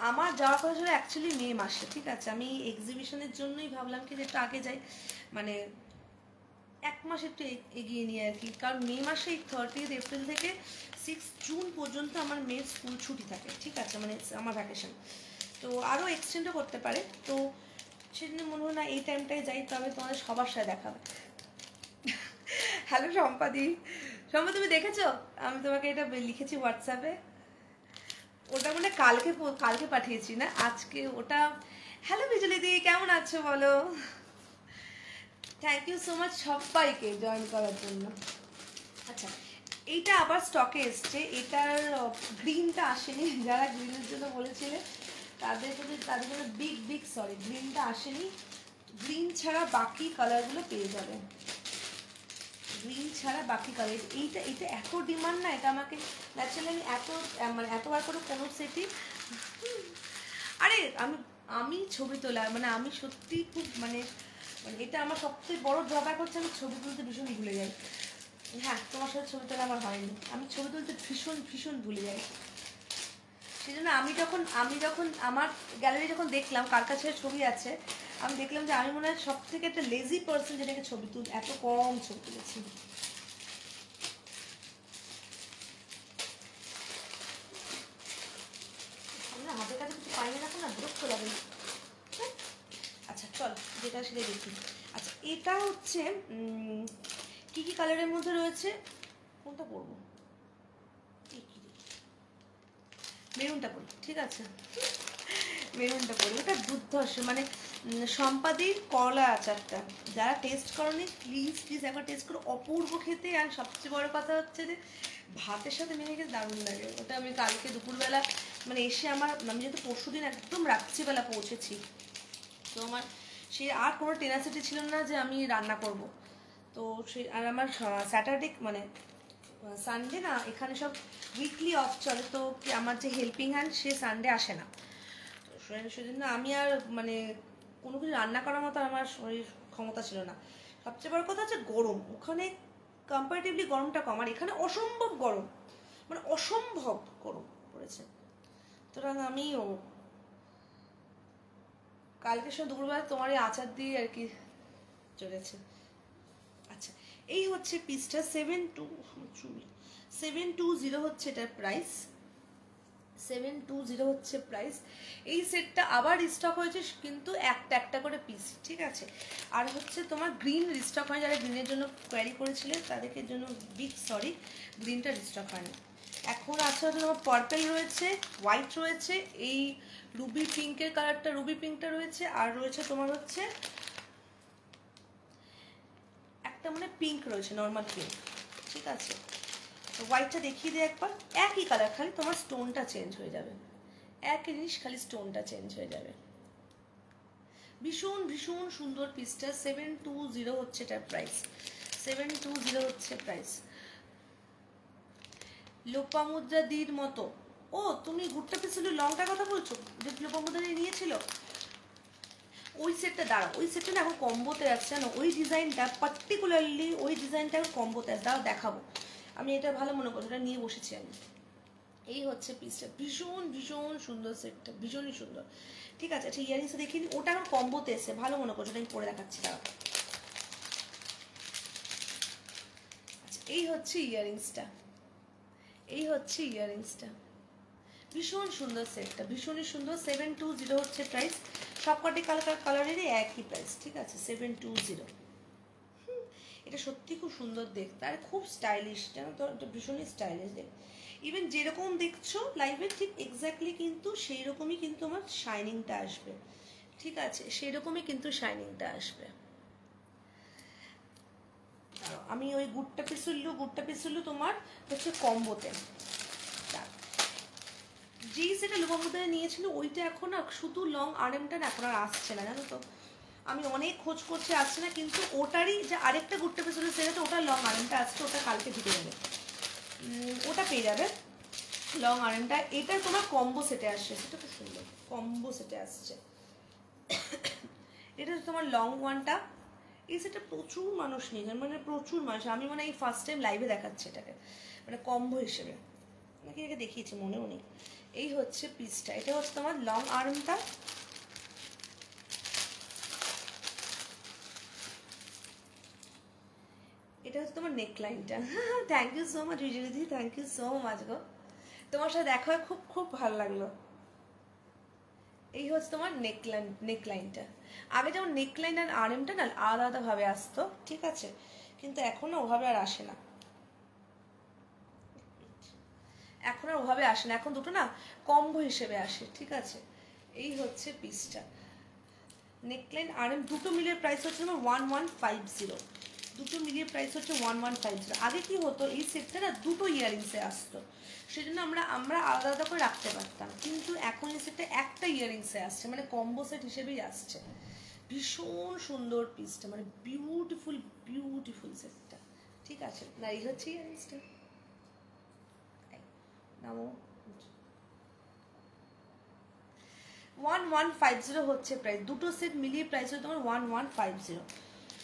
আমার যাওয়ার কথা ছিল অ্যাকচুয়ালি মে মাসে, ঠিক আছে। আমি এক্সিবিশনের জন্যই ভাবলাম কি যে একটু আগে যাই, মানে 1 মাস একটু এগিয়ে নিয়ে আর কি, কারণ মে মাসে 30 এপ্রিল থেকে 6 জুন পর্যন্ত আমার মেয়ের স্কুল ছুটি থাকে, ঠিক আছে, মানে আমার ভ্যাকেশন, তো আরও এক্সটেন্ডও করতে পারে, তো সেজন্য মনে হয় না এই টাইমটায় যাই, তবে তোমাদের সবার সাথে দেখা হবে। হ্যালো সম্পাদি, সম্পা তুমি দেখেছো আমি তোমাকে এটা লিখেছি হোয়াটসঅ্যাপে? ওটা মানে কালকে পাঠিয়েছি না, আজকে ওটা। হ্যালো বিজলি দি, কেমন আছো বলো? থ্যাংক ইউ সো মাচ সবাইকে জয়েন করার জন্য। আচ্ছা, এইটা আবার স্টকে এসছে, এটার গ্রিনটা আসেনি, যারা গ্রিনের জন্য বলেছিলে তাদের জন্য বিগ সরি, গ্রিনটা আসেনি। গ্রিন ছাড়া বাকি কালারগুলো পেয়ে যাবেন, গ্রিন ছাড়া বাকি কালার। এইটা এত ডিমান্ড না, এটা আমাকে ন্যাচারালি মানে এতবার করে কোনো সেটই, আরে আমি ছবি তোলা, মানে আমি সত্যি খুব মানে এটা আমার সবথেকে বড় ড্রব্যাক হচ্ছে, আমি ছবি তুলতে ভীষণ ভুলে যাই। হ্যাঁ, তোমার সাথে ছবি তোলা আমার হয়নি, আমি ছবি তুলতে ভীষণ ভীষণ ভুলে যাই। সেই জন্য আমি যখন আমার গ্যালারি যখন দেখলাম কার কাছে ছবি আছে, আমি দেখলাম যে আমি মনে হয় সব থেকে একটা লেজি পার্সন যেটাকে ছবি এত কম ছবি তুলেছি। হাতের কাছে কিছু পাইনি, রাখো না, বিরক্ত লাগে। আচ্ছা চল, যেটা সেটা দেখি। আচ্ছা, এটা হচ্ছে কি কি কালারের মধ্যে রয়েছে, কোনটা পরবো, মেরুনটা পরি, ঠিক আছে, মেরুনটা পরি। ওটা দুর্ধর্ষ, মানে সম্পাদির করলা আচারটা যারা টেস্ট করনি প্লিজ একবার টেস্ট করো, অপূর্ব খেতে। আর সবচেয়ে বড় কথা হচ্ছে যে ভাতের সাথে মেখে খেতে দারুণ লাগে। ওটা আমি কালকে দুপুরবেলা মানে এসে আমি যেহেতু পরশুদিন একদম রাত্রিবেলা পৌঁছেছি, তো আমার সে আর কোনো টেনাসিটি ছিল না যে আমি রান্না করব। তো সে আর আমার স্যাটারডে মানে সানডে না, এখানে সব উইকলি অফ চলে, তো আমার যে হেল্পিং হ্যান্ড সে সানডে আসে না, তো সেজন্য আমি আর মানে কোনো কিছু রান্না করার মতো আমার শরীর ক্ষমতা ছিল না। সবচেয়ে বড় কথা হচ্ছে গরম, ওখানে কম্পারেটিভলি গরমটা কম, আর এখানে অসম্ভব গরম, মানে অসম্ভব গরম পড়েছে। সুতরাং আমিও কালকে সব দুপুরবেলা তোমার এই আচার দিয়ে আর কি চলেছে। আচ্ছা, এই হচ্ছে পিসটা 720 হচ্ছে এটার প্রাইস, 720 হচ্ছে প্রাইস। এই সেটটা আবার রিস্টক হয়েছে, কিন্তু একটা করে পিস, ঠিক আছে। আর হচ্ছে তোমার গ্রিন রিস্টক হয়, যারা গ্রিনের জন্য কোয়ারি করেছিলে তাদেরকে জন্য বিগ সরি, গ্রিনটা রিস্টক হয়নি। এখন আছে হচ্ছে তোমার পার্পেল রয়েছে, হোয়াইট রয়েছে, এই রুবি পিঙ্কের কালারটা, রুবি পিঙ্কটা রয়েছে, আর রয়েছে তোমার হচ্ছে একটা মানে পিঙ্ক রয়েছে, নর্মাল পিঙ্ক, ঠিক আছে। তো হোয়াইটটা দেখিয়ে দিই একবার, একই কালার, খালি তোমার স্টোনটা চেঞ্জ হয়ে যাবে, একই জিনিস, খালি স্টোনটা চেঞ্জ হয়ে যাবে। ভীষণ ভীষণ সুন্দর পিসটা, 720 হচ্ছে এটার প্রাইস, 720 হচ্ছে প্রাইস। লোপামুদ্রা দির মতো, ও তুমি গুড্ডা পিসুলি লংটার কথা বলছো, যে লোপামুদ্রা দিয়ে নিয়েছিল ওই সেটটা, দাঁড়াও, ওই সেটটা না এখন কম্বোতে আছে, জানো, ওই ডিজাইনটা পার্টিকুলারলি, ওই ডিজাইনটা এখন কম্বোতে আছে, দাঁড়াও দেখাবো। আমি এটা ভালো মনে করছি, ওটা নিয়ে বসেছি আমি। এই হচ্ছে পিসটা, ভীষণ ভীষণ সুন্দর সেটটা, ভীষণই সুন্দর, ঠিক আছে। আচ্ছা, ইয়ারিংসটা দেখিয়ে নিই, ওটা এখন কম্বোতে এসে, ভালো মনে করছো, ওটা আমি পরে দেখাচ্ছি, দাঁড়াও। আচ্ছা, এই হচ্ছে ইয়ারিংসটা, ভীষণ সুন্দর সেটটা, ভীষণই সুন্দর। 720 হচ্ছে প্রাইস। সবকটি কালারেরই একই প্রাইস, ঠিক আছে, 720। এটা সত্যি খুব সুন্দর দেখতে, আর খুব স্টাইলিশ, জানো তো, এটা ভীষণই স্টাইলিশ দেখতে। ইভেন যেরকম দেখছো লাইভে ঠিক এক্স্যাক্টলি কিন্তু সেই রকমই কিন্তু আমার শাইনিংটা আসবে, ঠিক আছে, সেই রকমই কিন্তু শাইনিংটা আসবে। আমি ওই গুড়টা পিসুল্লু তোমার হচ্ছে কম্বোতে, যেই সেটা লোপামুদ্রায় নিয়েছিল ওইটা এখন না শুধু লং আরএমটা না এখন আর আসছে না, জানো তো। আমি অনেক খোঁজ করছি, আসছে না, কিন্তু ওটারই যে আরেকটা গুড়টা পিসুল্লু সেটা ওটার লং আরএমটা আসছে, ওটা কালকে ঢুকে যাবে, ওটা পেয়ে যাবে লং আরএমটা। এটা তোমার কম্বো সেটে আসছে, সেটা খুব সুন্দর কম্বো সেটে আসছে। এটা তোমার লং ওয়ানটা, এই সেটটা প্রচুর মানুষ নিয়ে যায়, মানে প্রচুর মানুষ। আমি মানে এই ফার্স্ট টাইম লাইভে দেখাচ্ছি এটাকে, মানে কম্বো হিসেবে, নাকি এটাকে দেখিয়েছি মনেও নেই। এই হচ্ছে পিসটা, এটা হচ্ছে তোমার লং আর্মটা। এটা হচ্ছে তোমার নেকলাইনটা। থ্যাংক ইউ সো মাচ বিজয়দি, থ্যাংক ইউ সো মাচ গো, তোমার সাথে দেখা হয় খুব খুব ভালো লাগলো। এই হচ্ছে তোমার নেকলাইনটা। আগে যেমন নেকলাইন আর আরএমটা না আলাদাভাবে আসতো, ঠিক আছে, কিন্তু এখন না ওভাবে আর আসে না, এখন আর ওভাবে আসে না, এখন দুটো না কম্বো হিসেবে আসে, ঠিক আছে। এই হচ্ছে পিসটা, নেকলাইন আরএম দুটো মিলিয়ে প্রাইস হচ্ছে তোমার 1150, দুটো মিলিয়ে প্রাইস হচ্ছে 1150। আগে কি হতো, এই সেটটা না দুটো ইয়াররিংসে আসতো, সেজন্য আমরা আলাদা আলাদা করে রাখতে পারতাম, কিন্তু এখন এই সেটটা একটা ইয়াররিংসে আসছে, মানে কম্বো সেট হিসেবেই আসছে। ভীষণ সুন্দর পিসটা, মানে বিউটিফুল বিউটিফুল সেটটা, ঠিক আছে। না এই হচ্ছে ইয়াররিংসটা, নামো 1150 হচ্ছে প্রাইস, দুটো সেট মিলিয়ে প্রাইস হচ্ছে তোমার 1150।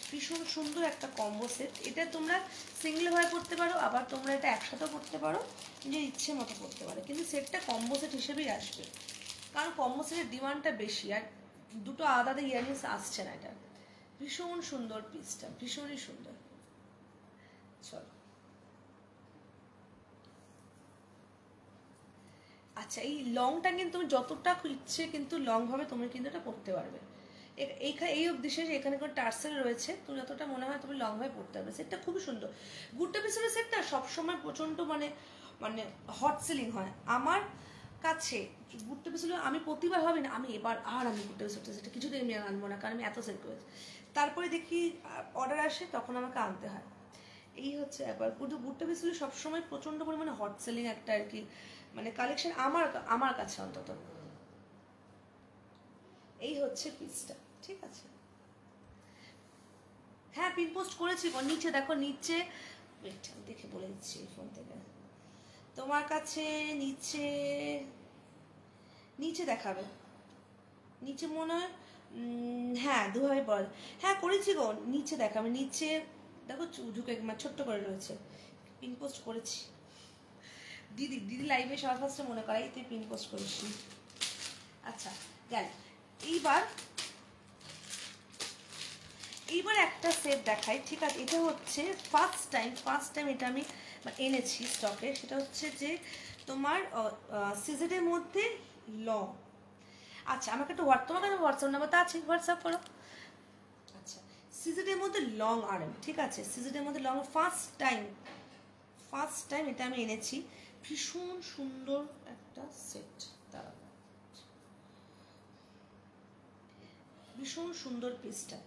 ভীষণ সুন্দর একটা কম্বো সেট, এটা তোমরা সিঙ্গেল ভাবে পড়তে পারো, আবার তোমরা এটা একসাথেও পড়তে পারো, নিজের ইচ্ছে মতো পড়তে পারো, কিন্তু সেটটা কম্বো সেট হিসেবেই আসবে, কারণ কম্বো সেটের ডিমান্ডটা বেশি, আর দুটো আলাদা ইয়াররিংস আসছে না। এটা ভীষণ সুন্দর পিসটা, ভীষণই সুন্দর। চলো, আচ্ছা, এই লংটা কিন্তু তুমি যতটা ইচ্ছে কিন্তু লং ভাবে তুমি কিন্তু এটা পড়তে পারবে। এই অবধি শেষ, এখানে কোনো টার্সেল রয়েছে, তুমি যতটা মনে হয় তুমি লং ভাবে পড়তে পারবে। সেটটা খুবই সুন্দর, গুডটা পিছনের সেটটা সবসময় প্রচণ্ড মানে মানে হট সেলিং হয় আমার কাছে। গুডটা পিছনে আমি প্রতিবার ভাবি না আমি এবার আর আমি গুডটা পিছনে সেটা কিছুতেই আমি আনবো না, কারণ আমি এত সেল করেছি। তারপরে দেখি অর্ডার আসে, তখন আমাকে আনতে হয়। এই হচ্ছে একবার গুডটা পিছনে সবসময় প্রচণ্ড পরিমাণে হট সেলিং একটা আর কি, মানে কালেকশন আমার কাছে অন্তত। এই হচ্ছে পিসটা, ঠিক আছে। হ্যাঁ, পিন পোস্ট করেছি, নিচে দেখো, নিচে দেখে বলে দিচ্ছি ফোন থেকে, তোমার কাছে নিচে নিচে দেখাবে, নিচে মনে হয়, হ্যাঁ দুভাবে পড়া, হ্যাঁ করেছি গো, নিচে দেখাবে, নিচে দেখো ঝুঁকে ছোট্ট করে রয়েছে, পিন পোস্ট করেছি। দিদি লাইভে সবার ফার্স্টে মনে করাই তুই পিন পোস্ট করিস। আচ্ছা গেল, এইবার একটা সেট দেখাই, ঠিক আছে। এটা হচ্ছে ফার্স্ট টাইম এটা আমি এনেছি স্টকে, সেটা হচ্ছে যে তোমার সিজেটের মধ্যে লং। আচ্ছা, আমাকে একটু তোমার কাছে হোয়াটসঅ্যাপ নাম্বারটা আছে, হোয়াটসঅ্যাপ করো। আচ্ছা, সিজেটের মধ্যে লং আর্ম, ঠিক আছে, সিজেটের মধ্যে লং ফার্স্ট টাইম এটা আমি এনেছি। ভীষণ সুন্দর একটা সেট, দাঁড়া, ভীষণ সুন্দর পিসটা।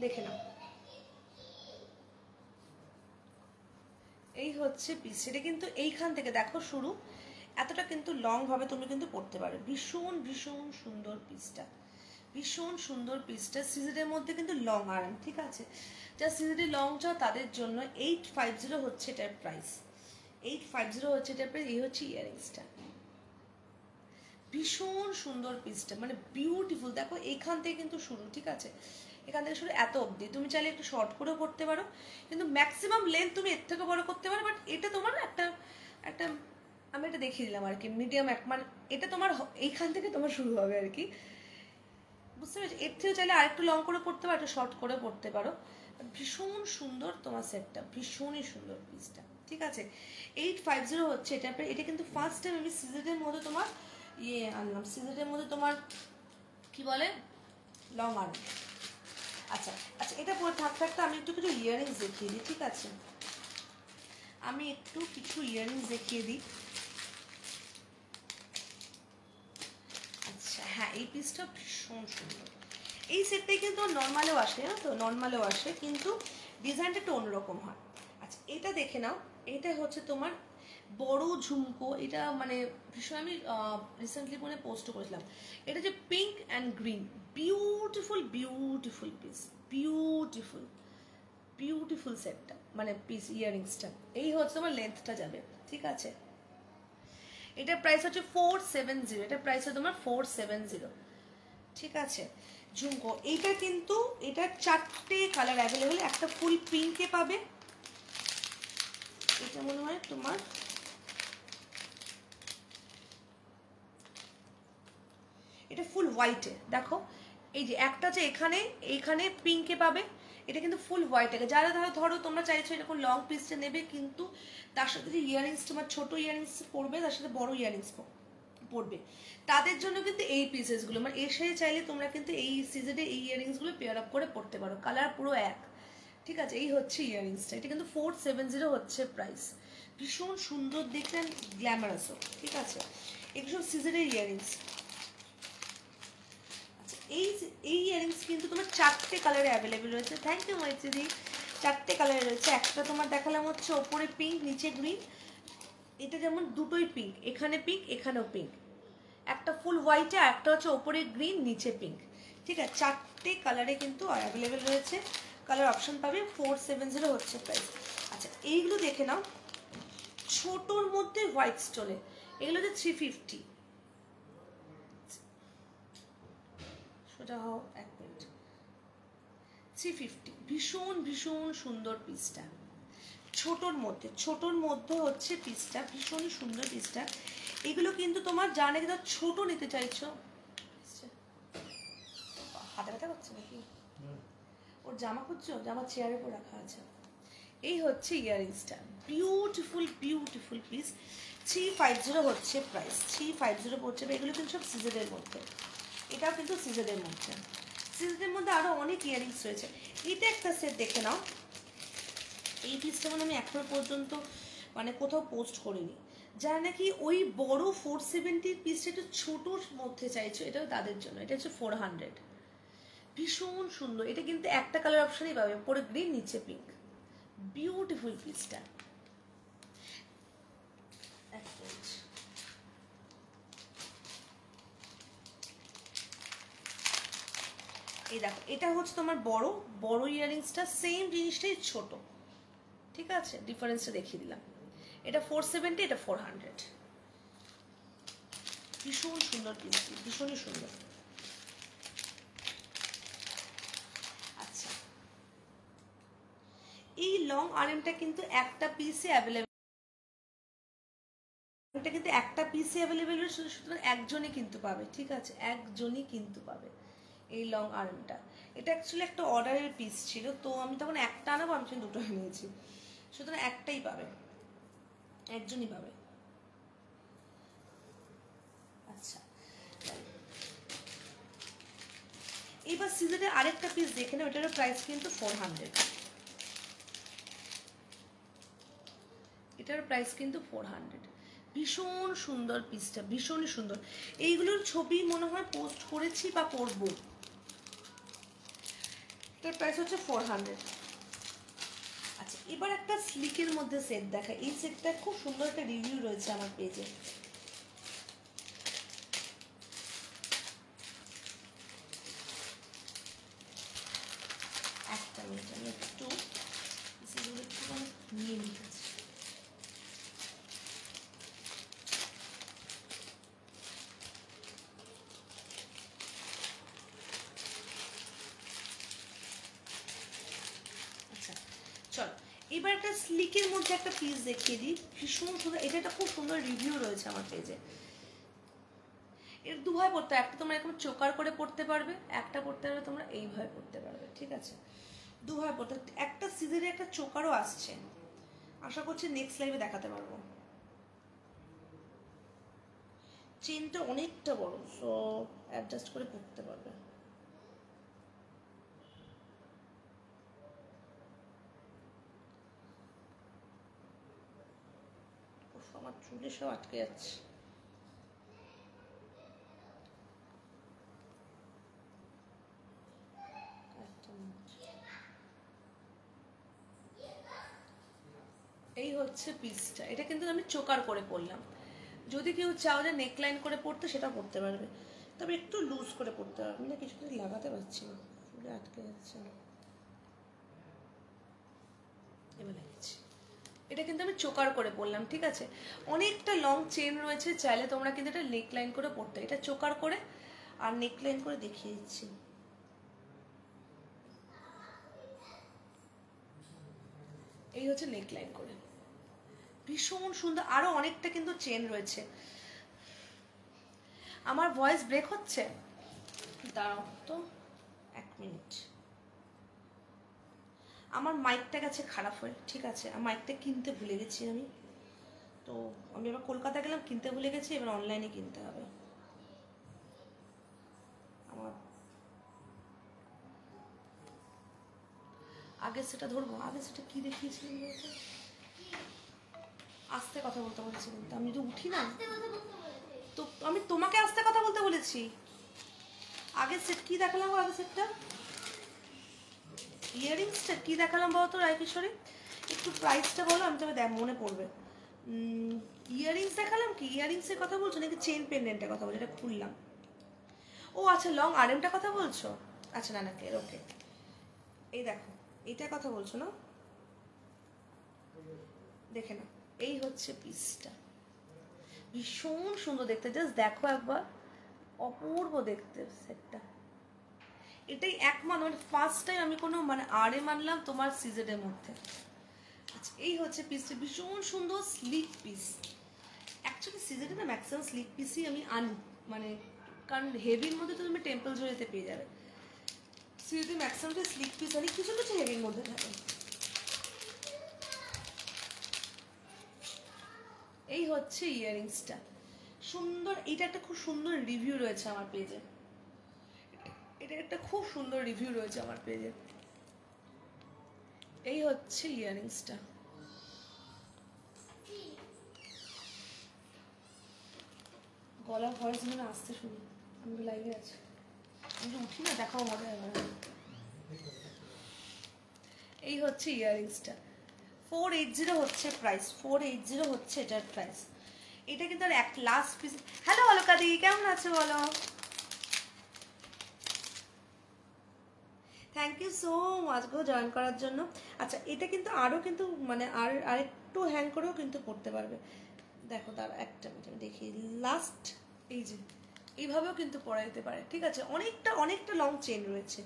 দেখে নাও, এই হচ্ছে পিস। এটা কিন্তু এইখান থেকে দেখো শুরু, এতটা কিন্তু লং ভাবে তুমি কিন্তু পড়তে পারো। ভীষণ ভীষণ সুন্দর পিসটা, ভীষণ সুন্দর পিসটা। সিজেটের মধ্যে কিন্তু লং আর্ম, ঠিক আছে, যা সিজেটের লং চাও তাদের জন্য 850 হচ্ছে এটার প্রাইস, 850 হচ্ছে এটার প্রাইস। এই হচ্ছে ইয়াররিংসটা, ভীষণ সুন্দর পিসটা, মানে বিউটিফুল। দেখো এখান থেকে কিন্তু শুরু, ঠিক আছে, এখান থেকে শুরু এত অবধি। তুমি চাইলে একটু শর্ট করেও করতে পারো, কিন্তু ম্যাক্সিমাম লেন্থ তুমি এর থেকে বড় করতে পারো, বাট এটা তোমার একটা আমি এটা দেখিয়ে দিলাম আর কি, মিডিয়াম এক, মানে এটা তোমার এইখান থেকে তোমার শুরু হবে আর কি, বুঝতে পেরেছি। এর থেকেও চাইলে আরেকটু লং করে পড়তে পারো, একটু শর্ট করে পড়তে পারো। ভীষণ সুন্দর তোমার সেটটা, ভীষণই সুন্দর পিসটা, ঠিক আছে। 850 হচ্ছে এটা। এটা কিন্তু ফার্স্ট টাইম আমি সিজেটের মধ্যে তোমার আনলাম, সিজেটের মধ্যে তোমার কি বলে লং আর্ম। আচ্ছা আচ্ছা, এটা পরে থাকতে থাকতে আমি একটু কিছু ইয়াররিংস দেখিয়ে দিই, ঠিক আছে। আমি একটু কিছু ইয়াররিংস দেখিয়ে দিই। আচ্ছা হ্যাঁ, এই পিসটা ভীষণ সুন্দর। এই সেটটাই কিন্তু নর্মালেও আসে, জানো তো, নর্মালেও আসে, কিন্তু ডিজাইনটা একটু অন্যরকম হয়। আচ্ছা এটা দেখে নাও, এটা হচ্ছে তোমার বড় ঝুমকো। এটা মানে ভীষণ, আমি রিসেন্টলি মনে পোস্ট করেছিলাম। এটা যে pink and green, beautiful beautiful piece, beautiful beautiful সেটটা, মানে পিস ইয়াররিংসটা। এই হচ্ছে তোমার লেন্থটা যাবে, ঠিক আছে। এটার প্রাইস হচ্ছে 470, এটার প্রাইস হচ্ছে তোমার 470, ঠিক আছে। ঝুমকো এইটা কিন্তু, এটা 4টে কালার অ্যাভেলেবেল। একটা ফুল পিঙ্কে পাবে, এটা মনে হয় তোমার এটা ফুল হোয়াইটে, দেখো এই যে একটা যে এখানে এইখানে পিঙ্কে পাবে, এটা কিন্তু ফুল হোয়াইট। যারা ধরো তোমরা চাইছো এরকম লং পিসটা নেবে, কিন্তু তার সাথে যে ইয়াররিংস, তোমার ছোট ইয়াররিংস পড়বে, তার সাথে বড় ইয়াররিংস পড়বে, তাদের জন্য কিন্তু এই পিসেসগুলো, মানে এসে চাইলে তোমরা কিন্তু এই সিজনে এই ইয়াররিংসগুলো পেয়ার আপ করে পড়তে পারো, কালার পুরো এক, ঠিক আছে। এই হচ্ছে ইয়াররিংসটা, এটা কিন্তু 470 হচ্ছে প্রাইস। ভীষণ সুন্দর দেখতে, গ্ল্যামারাসও, ঠিক আছে। এগুলো সব সিজনের ইয়াররিংস। এই এই ইয়াররিংস কিন্তু তোমার 4টে কালারে অ্যাভেলেবেল রয়েছে। থ্যাংক ইউ মৈত্রী। 4টে কালারে রয়েছে। একটা তোমার দেখালাম হচ্ছে ওপরে পিঙ্ক, নিচে গ্রিন। এটা যেমন দুটোই পিঙ্ক, এখানে পিঙ্ক, এখানেও পিঙ্ক। একটা ফুল হোয়াইটে, একটা হচ্ছে ওপরে গ্রিন, নিচে পিঙ্ক, ঠিক আছে। 4টে কালারে কিন্তু অ্যাভেলেবেল রয়েছে, কালার অপশন পাবে। 470 হচ্ছে প্রাইস। আচ্ছা এইগুলো দেখে নাও, ছোটোর মধ্যে হোয়াইট স্টোনে, এগুলো হচ্ছে 350। সোজা হও, এক মিনিট, 350। ভীষণ ভীষণ সুন্দর পিসটা, ছোটোর মধ্যে হচ্ছে পিসটা, ভীষণই সুন্দর পিসটা। এগুলো কিন্তু তোমার জানে কিন্তু ছোট নিতে চাইছো, হাতে ব্যথা করছে নাকি, ওর জামা খুঁজছো, জামা চেয়ারের উপর রাখা আছে। এই হচ্ছে ইয়াররিংসটা, বিউটিফুল বিউটিফুল পিস। 350 হচ্ছে প্রাইস, 350 পড়ছে। এগুলো কিন্তু সব সিজনের মধ্যে, এটাও কিন্তু সিজনের মধ্যে। সিজনের মধ্যে আরও অনেক ইয়াররিংস রয়েছে। এটা একটা সেট দেখে নাও। এই পিসটা মানে আমি এখনো পর্যন্ত মানে কোথাও পোস্ট করিনি। যারা নাকি ওই বড় 470 পিসটা একটু ছোটোর মধ্যে চাইছো, এটাও তাদের জন্য। এটা হচ্ছে 400, ভীষণ সুন্দর। এটা কিন্তু একটা কালার অপশনই পাবে, পরে গ্রিন, নিচে পিঙ্ক, বিউটিফুল পিসটা। এই দেখো, এটা হচ্ছে তোমার বড় বড় ইয়াররিংসটা, সেম জিনিসটাই ছোট, ঠিক আছে। ডিফারেন্সটা দেখিয়ে দিলাম। এটা 470, এটা 400। ভীষণ সুন্দর পিস, ভীষণই সুন্দর। আচ্ছা এই লং আর্মটা কিন্তু একটা পিসে অ্যাভেলেবেল, এটা কিন্তু একটা পিসে অ্যাভেলেবেল, সুতরাং একজনই কিন্তু পাবে, ঠিক আছে, একজনই কিন্তু পাবে এই লং আর্মটা। এটা অ্যাকচুয়ালি একটা অর্ডারের পিস ছিল, তো আমি তখন একটা আনাবো, আমি দুটো নিয়েছি, সুতরাং একটাই পাবে, একজনই পাবে। আচ্ছা এবার সিজনে আরেকটা পিস দেখে নাও, এটারও প্রাইস কিন্তু 400, এটার প্রাইস কিন্তু 400। ভীষণ সুন্দর পিসটা, ভীষণই সুন্দর। এইগুলোর ছবি মনে হয় পোস্ট করেছি বা করবো। এটার প্রাইস হচ্ছে 400। আচ্ছা এবার একটা স্লিকের মধ্যে সেট দেখা। এই সেটটা খুব সুন্দর একটা রিভিউ রয়েছে আমার পেজে। একটা মিনিট, আমি একটু নিয়ে নিতেছি। এবার একটা স্লিকের মধ্যে একটা পিস দেখিয়ে দিই, ভীষণ সুন্দর। এটা একটা খুব সুন্দর রিভিউ রয়েছে আমার পেজে। এর দুভাবে পড়তে, একটা তোমরা এরকম চোকার করে পড়তে পারবে, একটা পড়তে পারবে তোমরা এইভাবে পড়তে পারবে, ঠিক আছে? দুভাবে পড়তে। একটা সিজনে একটা চোকারও আসছে, আশা করছি নেক্সট লাইভে দেখাতে পারবো। চেনটা অনেকটা বড়, সো অ্যাডজাস্ট করে পড়তে পারবে। আমার চুলে সব আটকে যাচ্ছে। এই হচ্ছে পিসটা, এটা কিন্তু আমি চোকার করে পরলাম। যদি কেউ চাও যে নেকলাইন করে পড়তে, সেটা পড়তে পারবে, তবে একটু লুজ করে পড়তে পারবে না। কিছু কিছু লাগাতে পারছি না, চুলে আটকে যাচ্ছে। এবার লাগিয়েছি। এটা কিন্তু আমি চোকার করে পরলাম, ঠিক আছে? অনেকটা লং চেন রয়েছে, চাইলে তোমরা কিন্তু এটা নেকলাইন করে পড়তে। এটা চোকার করে আর নেকলাইন করে দেখিয়ে দিচ্ছি। এই হচ্ছে নেকলাইন করে, ভীষণ সুন্দর। আরো অনেকটা কিন্তু চেন রয়েছে। আমার ভয়েস ব্রেক হচ্ছে, দাঁড়াও তো 1 মিনিট। আমার মাইকটা গেছে খারাপ হয়ে, ঠিক আছে? মাইকটা কিনতে ভুলে গেছি আমি, তো আমি এবার কলকাতা গেলাম, কিনতে ভুলে গেছি, এবার অনলাইনে কিনতে হবে আমার। আগে সেটা ধরবো, আগে সেটা কি দেখিয়েছিলাম বলতো? আস্তে কথা বলতে বলেছি, কিন্তু আমি তো উঠি না, তো আমি তোমাকে আস্তে কথা বলতে বলেছি। আগে সেট কি দেখালাম? আগে সেটটা ইয়ারিংসটা কি দেখালাম বলতো রায়কিশোরী? একটু প্রাইসটা বলো, আমি তবে মনে পড়বে। ইয়ারিংস দেখালাম কি? ইয়ারিংসের কথা বলছো নাকি চেন পেন্ডেন্টের কথা বলছো? এটা খুললাম। ও আচ্ছা, লং আরএমটা কথা বলছো? আচ্ছা, না না, ওকে, এই দেখো, এইটার কথা বলছো না? দেখে না, এই হচ্ছে পিসটা, ভীষণ সুন্দর দেখতে। জাস্ট দেখো একবার, অপূর্ব দেখতে সেটটা। এটাই একমাত্র, মানে ফার্স্ট টাইম আমি কোনো মানে আরএম আনলাম তোমার সিজেটের মধ্যে। আচ্ছা, এই হচ্ছে পিসটা, ভীষণ সুন্দর স্লিক পিস। অ্যাকচুয়ালি সিজেটে না ম্যাক্সিমাম স্লিক পিসই আমি আনি, মানে কারণ হেভির মধ্যে তো তুমি টেম্পল জড়িতে পেয়ে যাবে। সিজেটে ম্যাক্সিমামটা স্লিক পিস আনি, কিছু কিছু হেভির মধ্যে থাকে। এই হচ্ছে ইয়ারিংসটা, সুন্দর। এটা একটা খুব সুন্দর রিভিউ রয়েছে আমার পেজে, এটা একটা খুব সুন্দর রিভিউ রয়েছে আমার পেজে। এই হচ্ছে ইয়ারিংসটা। গলা ভয়েস মানে আসতে শুনি, আমি লাইভে আছি, আমি উঠি না, দেখাও মজা হবে। এই হচ্ছে ইয়ারিংসটা, 480 হচ্ছে প্রাইস, 480 হচ্ছে এটার প্রাইস। এটা কিন্তু আর এক লাস্ট পিস। হ্যালো অলকাদি, কেমন আছো বলো? থ্যাংক ইউ সো মাচ গো জয়েন করার জন্য। আচ্ছা, এটা কিন্তু আরও কিন্তু মানে আরেকটু হ্যাং করেও কিন্তু পড়তে পারবে। দেখো, তার একটা আমি দেখি লাস্ট, এই যে এইভাবেও কিন্তু পরা যেতে পারে, ঠিক আছে? অনেকটা অনেকটা লং চেন রয়েছে,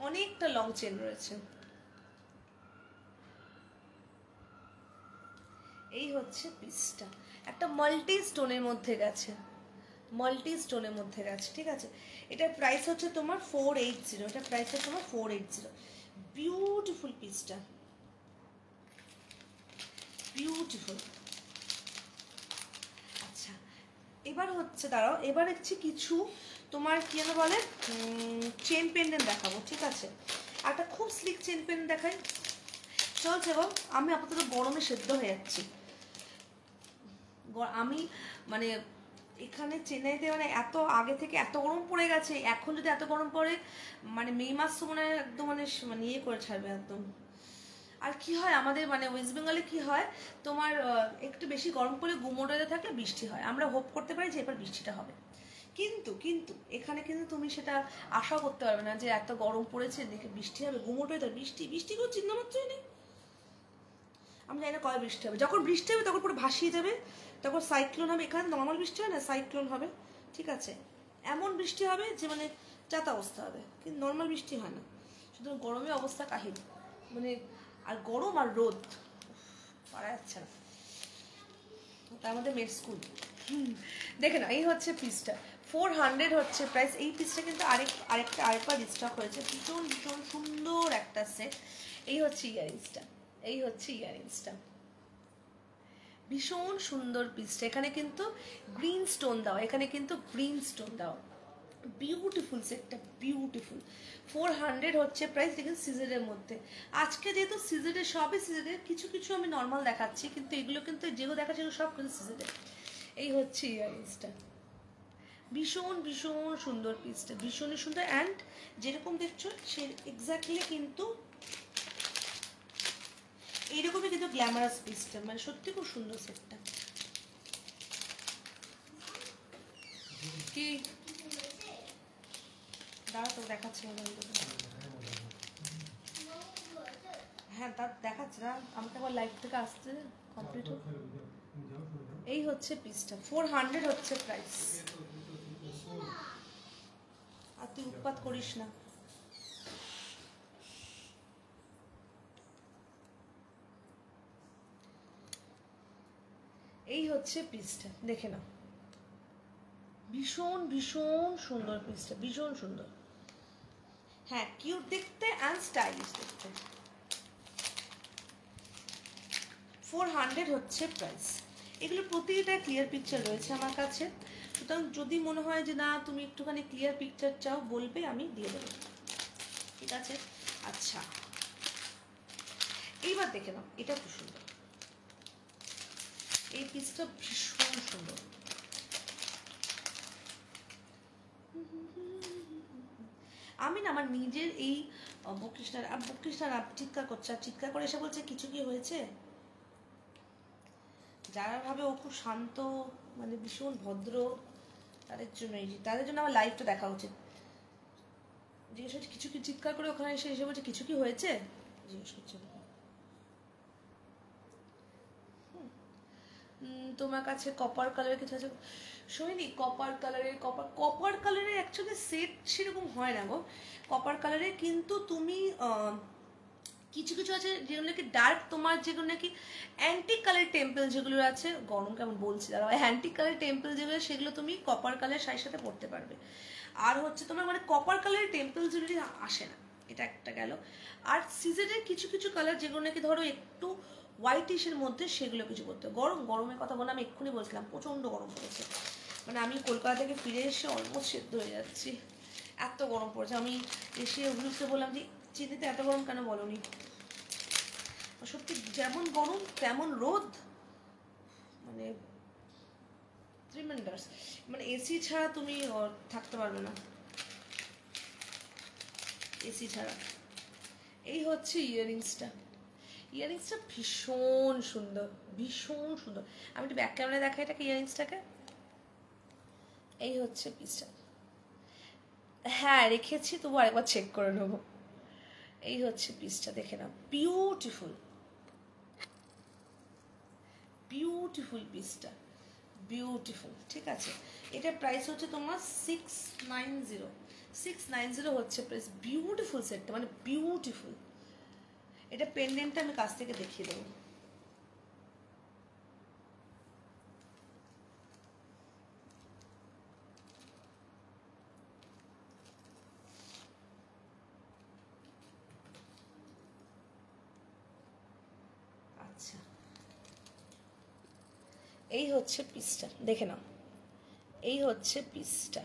অনেকটা লং চেন রয়েছে। এই হচ্ছে পিসটা, একটা মাল্টি স্টোনের মধ্যে গেছে, মাল্টি স্টোনের মধ্যে গেছে, ঠিক আছে? এটার প্রাইস হচ্ছে তোমার 480, এটার প্রাইস হচ্ছে তোমার 480। বিউটিফুল পিসটা, বিউটিফুল। আচ্ছা, এবার হচ্ছে, দাঁড়াও, এবার দেখছি কিছু তোমার কি যেন বলে চেন পেন্ডেন্ট দেখাবো, ঠিক আছে? একটা খুব স্লিক চেন পেন্ডেন্ট দেখাই, চলছে গো। আমি আপাতত গরমে সেদ্ধ হয়ে যাচ্ছি। আমি মানে এখানে চেন্নাইতে মানে এত আগে থেকে এত গরম পড়ে গেছে, এখন যদি এত গরম পড়ে, মানে মে মাস তো মনে হয় একদম মানে ইয়ে করে ছাড়বে একদম। আর কি হয় আমাদের মানে ওয়েস্ট বেঙ্গলে কি হয়, তোমার একটু বেশি গরম পড়লে গুমোটে থাকলে বৃষ্টি হয়, আমরা হোপ করতে পারি যে এবার বৃষ্টিটা হবে, কিন্তু কিন্তু এখানে কিন্তু তুমি সেটা আশা করতে পারবে না যে এত গরম পড়েছে দেখে বৃষ্টি হবে। গুমোটে তো বৃষ্টি বৃষ্টি কোনো চিন্তা মাত্রই নেই। আমি জানি না কবে বৃষ্টি হবে, যখন বৃষ্টি হবে তখন পুরো ভাসিয়ে যাবে, তখন সাইক্লোন হবে। এখানে নর্মাল বৃষ্টি হয় না, সাইক্লোন হবে, ঠিক আছে? এমন বৃষ্টি হবে যে মানে যাতা অবস্থা হবে, কিন্তু নর্মাল বৃষ্টি হয় না। শুধু গরমের অবস্থা কাহিল, মানে আর গরম আর রোদ, পারা যাচ্ছে না, তার মধ্যে মেড স্কুল। দেখে না, এই হচ্ছে পিসটা 400 হচ্ছে প্রাইস। এই পিসটা কিন্তু আরেকবার রিস্টক হয়েছে, ভীষণ ভীষণ সুন্দর একটা সেট। এই হচ্ছে ইয়ারিংসটা, এই হচ্ছে ইয়ারিংসটা, ভীষণ সুন্দর পিসটা। এখানে কিন্তু গ্রিন স্টোন দাও, এখানে কিন্তু গ্রিন স্টোন দাও, বিউটিফুল সেটটা, বিউটিফুল। 400 হচ্ছে প্রাইস। দেখুন সিজেডের মধ্যে, আজকে যেহেতু সিজেডের, সবই সিজেডের, কিছু কিছু আমি নর্মাল দেখাচ্ছি, কিন্তু এগুলো কিন্তু যেগুলো দেখাচ্ছি এগুলো সব কিন্তু সিজেডের। এই হচ্ছে ইয়ারিংসটা, ভীষণ ভীষণ সুন্দর পিসটা, ভীষণই সুন্দর। অ্যান্ড যেরকম দেখছো সে এক্স্যাক্টলি কিন্তু এইরকমই কিন্তু গ্ল্যামারাস পিসটা, মানে সত্যি খুব সুন্দর সেটটা। কি দাঁড়া তো দেখাচ্ছি, হ্যাঁ তা দেখাচ্ছে না, আমাকে আবার লাইভ থেকে আসতে কমপ্লিট হোক। এই হচ্ছে পিসটা, 400 হচ্ছে প্রাইস। আর তুই উৎপাত করিস না। এই হচ্ছে পিসটা, দেখে নাও, ভীষণ ভীষণ সুন্দর পিসটা, ভীষণ সুন্দর। হ্যাঁ, কিউট দেখতে অ্যান্ড স্টাইলিশ দেখতে। 400 হচ্ছে প্রাইস। এগুলো প্রতিটা ক্লিয়ার পিকচার রয়েছে আমার কাছে, সুতরাং যদি মনে হয় যে না তুমি একটুখানি ক্লিয়ার পিকচার চাও বলবে, আমি দিয়ে দেবো, ঠিক আছে? আচ্ছা, এইবার দেখে নাও, এটা খুব সুন্দর, এই পিসটা ভীষণ সুন্দর। আমি না আমার নিজের এই বকৃষ্ণার চিৎকার করছে, আর চিৎকার করে এসে বলছে কিছু কি হয়েছে। যারা ভাবে ও খুব শান্ত, মানে ভীষণ ভদ্র, তাদের জন্য আমার লাইভটা দেখা উচিত। জিজ্ঞেস করছে কিছু কি, চিৎকার করে ওখানে এসে বলছে কিছু কি হয়েছে, জিজ্ঞেস করছে। তোমার কাছে কপার কালারের কিছু আছে? শোনি কপার কালারের অ্যাকচুয়ালি সেট সেরকম হয় না গো কপার কালারের, কিন্তু তুমি কিছু কিছু আছে যেগুলো নাকি ডার্ক, তোমার যেগুলো নাকি অ্যান্টিক কালার টেম্পল যেগুলো আছে, গরম কেমন বলছি দাঁড়াও, অ্যান্টিক কালার টেম্পল যেগুলো সেগুলো তুমি কপার কালার শাড়ির সাথে পরতে পারবে। আর হচ্ছে তোমার মানে কপার কালারের টেম্পল জুয়েলারি আসে না, এটা একটা গেল। আর সিজেনের কিছু কিছু কালার যেগুলো নাকি ধরো একটু হোয়াইটিশের মধ্যে, সেগুলো কিছু করতে। গরমের কথা বলে আমি এক্ষুনি বলছিলাম, প্রচণ্ড গরম পড়েছে, মানে আমি কলকাতা থেকে ফিরে এসে অলমোস্ট সেদ্ধ হয়ে যাচ্ছি, এত গরম পড়েছে। আমি এসে ওগুলোকে বললাম যে চিনিতে এত গরম কেন বলোনি, সত্যি যেমন গরম তেমন রোদ, মানে ট্রিমেন্ডাস, মানে এসি ছাড়া তুমি থাকতে পারবে না, এসি ছাড়া। এই হচ্ছে ইয়ারিংসটা ভীষণ সুন্দর, ভীষণ সুন্দর। আমি একটু ব্যাক ক্যামেরা দেখাই এটাকে, ইয়ারিংসটাকে। এই হচ্ছে পিসটা, হ্যাঁ রেখেছি, তবু আরেকবার চেক করে নেবো। এই হচ্ছে পিসটা, দেখে নাও, বিউটিফুল বিউটিফুল পিসটা, বিউটিফুল। ঠিক আছে, এটার প্রাইস হচ্ছে তোমার 690 হচ্ছে প্রাইস। বিউটিফুল সেটটা, মানে বিউটিফুল। এটা পেন্ডেন্টটা আমি কাছ থেকে দেখিয়ে দেবো। আচ্ছা, এই হচ্ছে পিসটা, দেখে নাও, এই হচ্ছে পিসটা,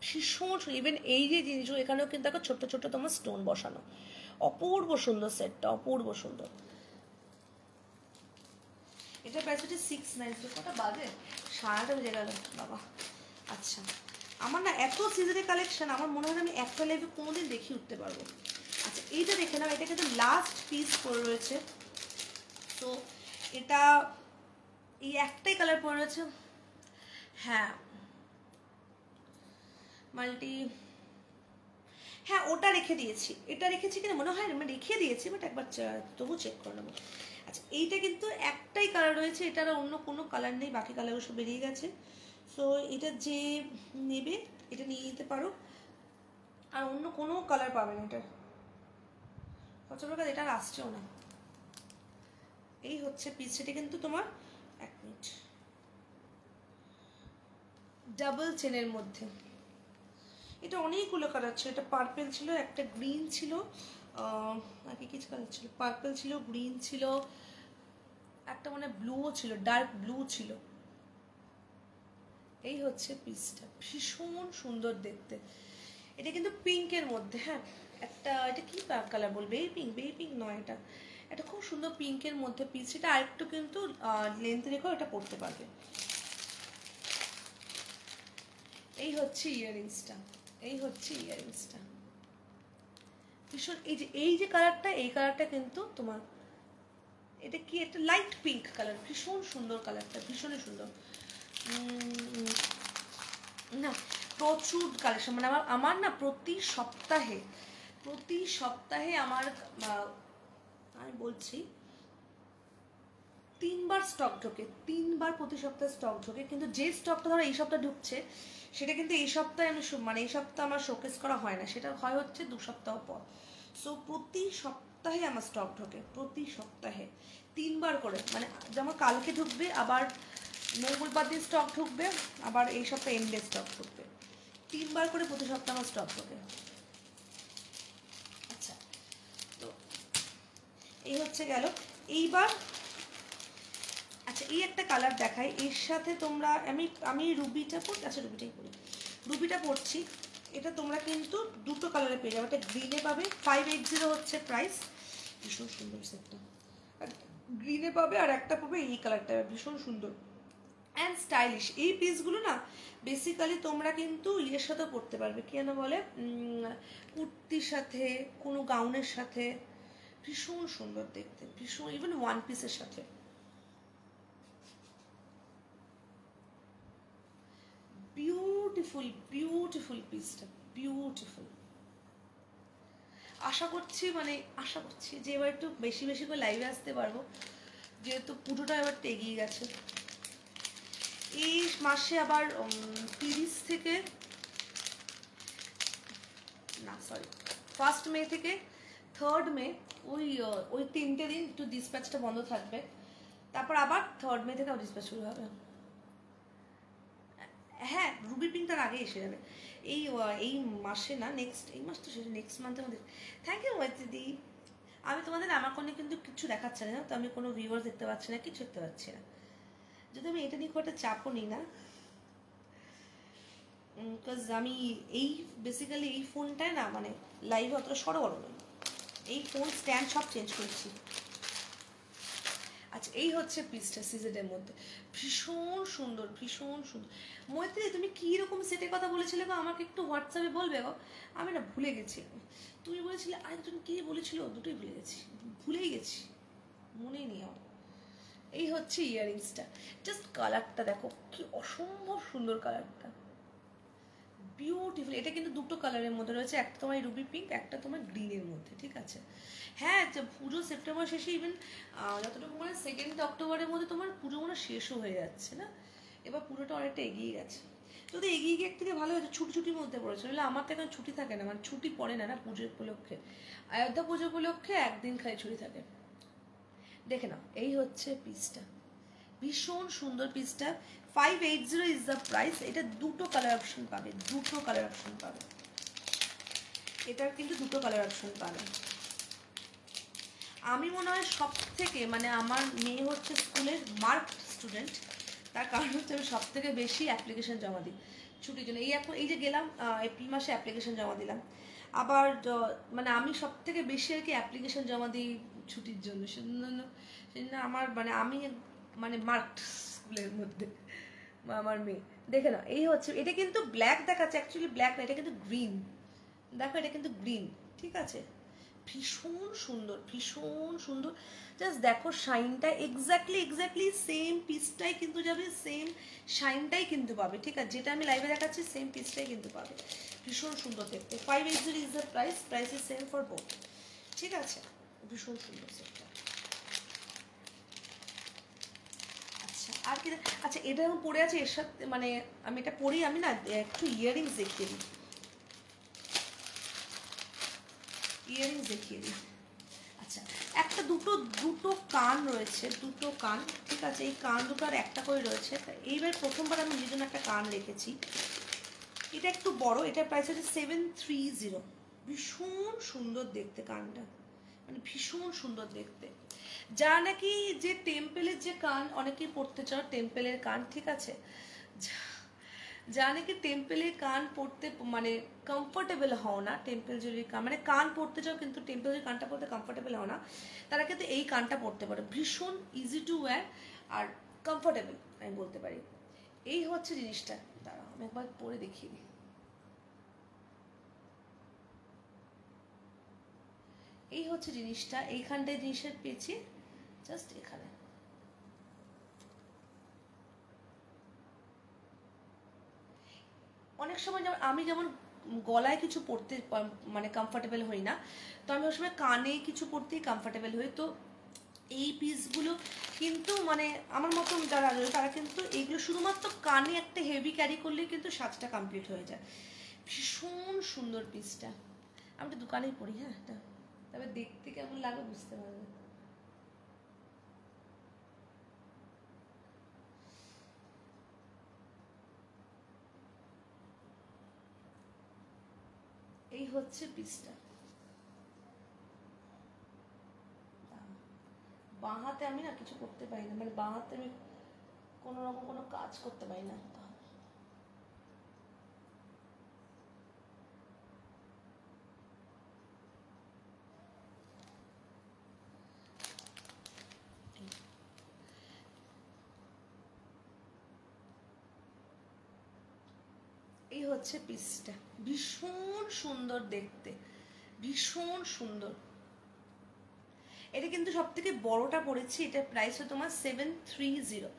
ভীষণ। ইভেন এই যে জিনিসগুলো এখানেও কিন্তু দেখো ছোট্ট ছোট্ট তোমার স্টোন বসানো, অপূর্ব সুন্দর সেটটা, অপূর্ব সুন্দর। এটা প্রাইস হচ্ছে 690। কটা বাজে? 7:30 বেজে গেল বাবা। আচ্ছা, আমার না এত সিজনের কালেকশন, আমার মনে হয় আমি একটা লাইভে কোনোদিন দেখি উঠতে পারবো। আচ্ছা, এইটা দেখে নাও, এটা কিন্তু লাস্ট পিস পরে রয়েছে, তো এটা এই একটাই কালার পরে রয়েছে। হ্যাঁ মাল্টি, হ্যাঁ ওটা রেখে দিয়েছি, এটা রেখেছি কিনা মনে হয় আমি রেখে দিয়েছি, বাট একবার তবু চেক করে নেবো। আচ্ছা, এইটা কিন্তু একটাই কালার রয়েছে, এটার অন্য কোনো কালার নেই, বাকি কালারগুলো সব বেরিয়ে গেছে। সো এটা যে নেবে এটা নিয়ে নিতে পারো, আর অন্য কোনো কালার পাবে না। এটা কত টাকা, এটা আর আসছেও না। এই হচ্ছে পিস, সেটা কিন্তু তোমার 1 মিনিট, ডাবল চেনের মধ্যে। এটা অনেকগুলো কালার ছিল, এটা পার্পেল ছিল, একটা গ্রিন ছিল, আগে কিছু কালার ছিল, পার্পেল ছিল, গ্রিন ছিল, একটা মানে ব্লুও ছিল, ডার্ক ব্লু ছিল। এই হচ্ছে পিসটা, ভীষণ সুন্দর দেখতে। এটা কিন্তু পিঙ্কের মধ্যে, হ্যাঁ একটা, এটা কি কালার বলবে, এই পিঙ্ক, বেবি পিঙ্ক নয়, এটা খুব সুন্দর পিঙ্কের মধ্যে পিস। এটা আরেকটু কিন্তু লেন্থ রেখেও এটা পরতে পারবে। এই হচ্ছে ইয়াররিংসটা, এই হচ্ছে ইয়াররিংসটা, ভীষণ। এই যে কালারটা, এই কালারটা কিন্তু তোমার, এটা কি একটা লাইট পিঙ্ক কালার, ভীষণ সুন্দর কালারটা, ভীষণই সুন্দর। না প্রচুর কালেকশন, মানে আমার না প্রতি সপ্তাহে আমার, আমি বলছি 3বার স্টক ঢোকে, 3বার প্রতি সপ্তাহে স্টক ঢোকে। কিন্তু যে স্টকটা ধরো এই সপ্তাহে ঢুকছে, সেটা কিন্তু এই সপ্তাহে আমি মানে এই সপ্তাহে আমার শোকেস করা হয় না, সেটা হয় হচ্ছে 2 সপ্তাহ পর। সো প্রতি সপ্তাহে আমার স্টক ঢোকে, প্রতি সপ্তাহে 3বার করে, মানে যেমন কালকে ঢুকবে, আবার মঙ্গলবার দিন স্টক ঢুকবে, আবার এই সপ্তাহে এন্ডে স্টক ঢুকবে, 3বার করে প্রতি সপ্তাহে আমার স্টক ঢোকে। আচ্ছা, তো এই হচ্ছে গেল। এইবার আচ্ছা, এই একটা কালার দেখাই, এর সাথে তোমরা, আমি রুবিটা পড়ি, আচ্ছা রুবিটাই পড়ি, রুবিটা পড়ছি। এটা তোমরা কিন্তু দুটো কালারে পেয়ে যাবে, এটা গ্রিনে পাবে, 580 হচ্ছে প্রাইস, ভীষণ সুন্দর সেটটা, গ্রিনে পাবে, আর একটা পাবে এই কালারটা, ভীষণ সুন্দর অ্যান্ড স্টাইলিশ। এই পিসগুলো না বেসিক্যালি তোমরা কিন্তু ইয়ের সাথে পরতে পারবে, কি যেন বলে, কুর্তির সাথে, কোনো গাউনের সাথে, ভীষণ সুন্দর দেখতে, ভীষণ, ইভেন ওয়ান পিসের সাথে। বিউটিফুল বিউটিফুল পিসটা, বিউটিফুল। আশা করছি যে এবার একটু বেশি বেশি করে লাইভে আসতে পারবো, যেহেতু পুজোটা এবার এগিয়ে গেছে। এই মাসে আবার 30 থেকে, না সরি 1 মে থেকে 3 মে, ওই 3টে দিন একটু ডিসপ্যাচটা বন্ধ থাকবে, তারপর আবার 3 মে থেকে আবার ডিসপ্যাচ শুরু হবে। হ্যাঁ রুবি পিঙ্ক তার আগে এসে যাবে, এই মাসে না, এই মাস তো সেটা নেক্সট মান্থের মধ্যে। থ্যাংক ইউ দিদি। আমি তোমাদের আমার কোনো কিন্তু কিছু দেখাচ্ছে না, তো আমি কোনো ভিউয়ার্স দেখতে পাচ্ছি না, কিছু দেখতে পাচ্ছি না, যদি আমি এটা নিয়ে খুব একটা চাপও নিই না, বিকজ আমি বেসিক্যালি এই ফোনটায় না, মানে লাইভে অতটা সরবরাহ নয়, এই ফোন স্ট্যান্ড সব চেঞ্জ করছি। আচ্ছা, এই হচ্ছে পিসটা সিজেডের মধ্যে, ভীষণ সুন্দর, ভীষণ সুন্দর। মৈত্রী তুমি কীরকম সেটের কথা বলেছিলে গো, আমাকে একটু হোয়াটসঅ্যাপে বলবে গো, আমি না ভুলে গেছি। তুমি বলেছিলে আরেকজন কে বলেছিল, দুটোই ভুলেই গেছি, মনেই নেই আমার। এই হচ্ছে ইয়াররিংসটা, জাস্ট কালারটা দেখো কি অসম্ভব সুন্দর কালারটা, বিউটিফুল। এটা কিন্তু দুটো কালারের মধ্যে রয়েছে, একটা তোমার রুবি পিঙ্ক, একটা তোমার গ্রিনের মধ্যে, ঠিক আছে। হ্যাঁ পুজো সেপ্টেম্বর শেষে, ইভেন যতটুকু মানে 2 অক্টোবরের মধ্যে তোমার পুজো মনে শেষও হয়ে যাচ্ছে না, এবার পুজোটা অনেকটা এগিয়ে গেছে। যদি এগিয়ে গিয়ে থেকে ভালো হয়েছে, ছুটির মধ্যে পড়েছে, নাহলে আমার তো এখন ছুটি থাকে না, মানে ছুটি পড়ে না পুজোর উপলক্ষে, অযোধ্যা পুজো উপলক্ষে একদিন খালি ছুটি থাকে। দেখে নাও, এই হচ্ছে পিসটা, ভীষণ সুন্দর পিসটা, 580 ইজ দ্য প্রাইস। এটা দুটো কালার অপশন পাবে, এটার কিন্তু দুটো কালার অপশন পাবে। আমি মনে হয় সব থেকে, মানে আমার মেয়ে হচ্ছে স্কুলের মার্ক স্টুডেন্ট, তার কারণ হচ্ছে আমি সব থেকে বেশি অ্যাপ্লিকেশন জমা দিই ছুটির জন্য। এই যে গেলাম এপ্রিল মাসে অ্যাপ্লিকেশন জমা দিলাম, আবার মানে আমি সব থেকে বেশি আর কি অ্যাপ্লিকেশন জমা দিই ছুটির জন্য, সেজন্য আমার আমি মার্ক স্কুলের মধ্যে আমার মেয়ে। দেখে না, এই হচ্ছে, এটা কিন্তু ব্ল্যাক দেখাচ্ছে, অ্যাকচুয়ালি ব্ল্যাক না, এটা কিন্তু গ্রিন, দেখো এটা কিন্তু গ্রিন, ঠিক আছে, ভীষণ সুন্দর। জাস্ট দেখো শাইনটা, এক্স্যাক্টলি সেম পিসটাই কিন্তু যাবে, সেম শাইনটাই কিন্তু পাবে, ঠিক আছে, যেটা আমি লাইভে দেখাচ্ছি সেম পিসটাই কিন্তু পাবে, ভীষণ সুন্দর দেখতে। 580 is the price is same for both, ঠিক আছে, ভীষণ সুন্দর সেটটা। আচ্ছা আর কি, আচ্ছা এটা এখন পরে আছে এর সাথে, মানে আমি এটা পরি, আমি না একটু ইয়াররিংস দেখিয়ে দিই, আচ্ছা একটা দুটো দুটো কান রয়েছে, দুটো কান, ঠিক আছে। এই কান দুটো আর একটা করে রয়েছে। এইবার প্রথমবার আমি নিজের জন্য একটা কান রেখেছি। এটা একটু বড়, এটার প্রাইস হচ্ছে 730। ভীষণ সুন্দর দেখতে কানটা, মানে ভীষণ সুন্দর দেখতে। যা নাকি যে টেম্পেলের যে কান অনেকেই পড়তে চাও, টেম্পেলের কান, ঠিক আছে, যা নাকি টেম্পেলের কান পড়তে মানে কমফোর্টেবল হও না, টেম্পেল জুয়েলারি কান মানে কান পড়তে চাও কিন্তু টেম্পেল জুয়েলারি কানটা পড়তে কমফোর্টেবল হও না, তারা কিন্তু এই কানটা পড়তে পারে। ভীষণ ইজি টু ওয়্যার আর কমফোর্টেবল আমি বলতে পারি। এই হচ্ছে জিনিসটা, দাঁড়াও আমি একবার পরে দেখিয়ে দিই। এই হচ্ছে জিনিসটা, এইখানটায় জিনিসের পেয়েছি জাস্ট এখানে। অনেক সময় যেমন আমি যেমন গলায় কিছু পরতে মানে কমফোর্টেবল হই না, তো আমি ওই সময় কানে কিছু পরতেই কমফোর্টেবল হই। তো এই পিসগুলো কিন্তু মানে আমার মতন যারা রয়েছে তারা কিন্তু এইগুলো শুধুমাত্র কানে একটা হেভি ক্যারি করলেই কিন্তু সাজটা কমপ্লিট হয়ে যায়। ভীষণ সুন্দর পিসটা, আমি তো দোকানেই পড়ি। হ্যাঁ, এটা তবে দেখতে কেমন লাগে বুঝতে পারবে। এই হচ্ছে পিসটা। বাঁ হাতে আমি না কিছু করতে পারি না, মানে বাঁ হাতে আমি কোনো রকম কোনো কাজ করতে পারি না। এই হচ্ছে পিসটা, ভীষণ সুন্দর দেখতে, ভীষণ সুন্দর। এটা কিন্তু সব থেকে বড়টা পড়েছি, এটার প্রাইস হচ্ছে তোমার 730।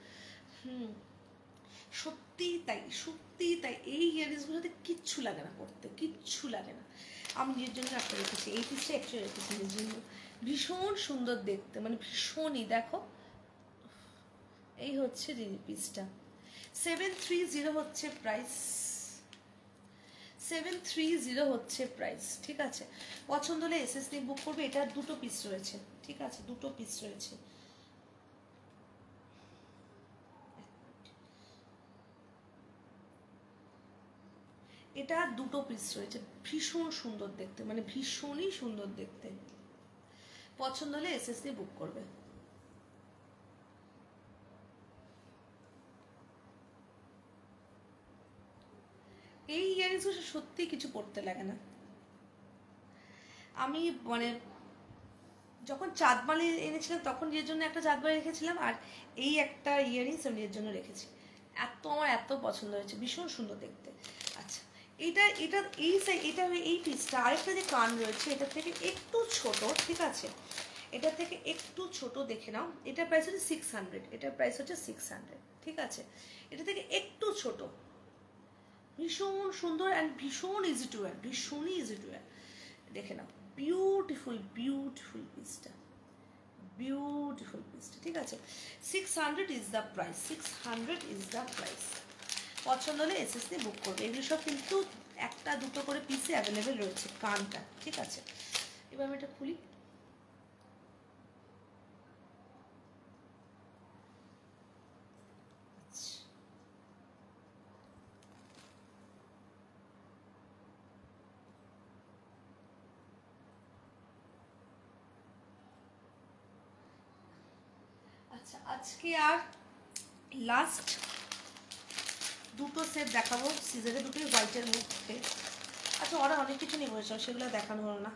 সত্যিই তাই, সত্যিই তাই। এই ইয়ারিংসগুলোতে কিচ্ছু লাগে না পড়তে, কিচ্ছু লাগে না। আমি নিজের জন্য একটা রেখেছি, এই পিসটা অ্যাকচুয়ালি রেখেছি নিজের জন্য। ভীষণ সুন্দর দেখতে, মানে ভীষণই। দেখো এই হচ্ছে পিসটা, 730 হচ্ছে প্রাইস, 730 হচ্ছে প্রাইস, ঠিক আছে। পছন্দ হলে এসএসডি বুক করবে। এটা দুটো পিস রয়েছে, ঠিক আছে, দুটো পিস রয়েছে। এটা দুটো পিস রয়েছে, ভীষণ সুন্দর দেখতে, মানে ভীষণই সুন্দর দেখতে। পছন্দ হলে এসএসডি বুক করবে। এই ইয়ারিংসগুলো সত্যি কিছু পড়তে লাগে না। আমি মানে যখন চাঁদমালি এনেছিলাম তখন নিজের জন্য একটা চাঁদমালি রেখেছিলাম, আর এই একটা ইয়ারিংস আমি নিজের জন্য রেখেছি। আমার এত পছন্দ হয়েছে, ভীষণ সুন্দর দেখতে। আচ্ছা, এটা এটা এই এটা এই পিসটা আরেকটা যে কান রয়েছে এটা থেকে একটু ছোট, ঠিক আছে, এটা থেকে একটু ছোট দেখে নাও। এটার প্রাইস হচ্ছে 600, এটার প্রাইস হচ্ছে 600, ঠিক আছে। এটা থেকে একটু ছোট, ভীষণ সুন্দর অ্যান্ড ভীষণ ইজি টু ওয়্যার, ভীষণই ইজি টু ওয়্যার। দেখে নাও, বিউটিফুল বিউটিফুল পিসটা, বিউটিফুল পিসটা, ঠিক আছে। 600 is the price, 600 is the price. পছন্দ হলে এসএসডি বুক করবে। এগুলো সব কিন্তু একটা দুটো করে পিসে অ্যাভেলেবেল রয়েছে কানটা, ঠিক আছে। এবার আমি এটা খুলি। আচ্ছা, আজকে আর লাস্ট দুটো সেট দেখাবো সিজারে, দুটোই হোয়াইটের মধ্যে। আচ্ছা, ওরা অনেক কিছু নিয়ে বসেছে, সেগুলো দেখানো হলো না।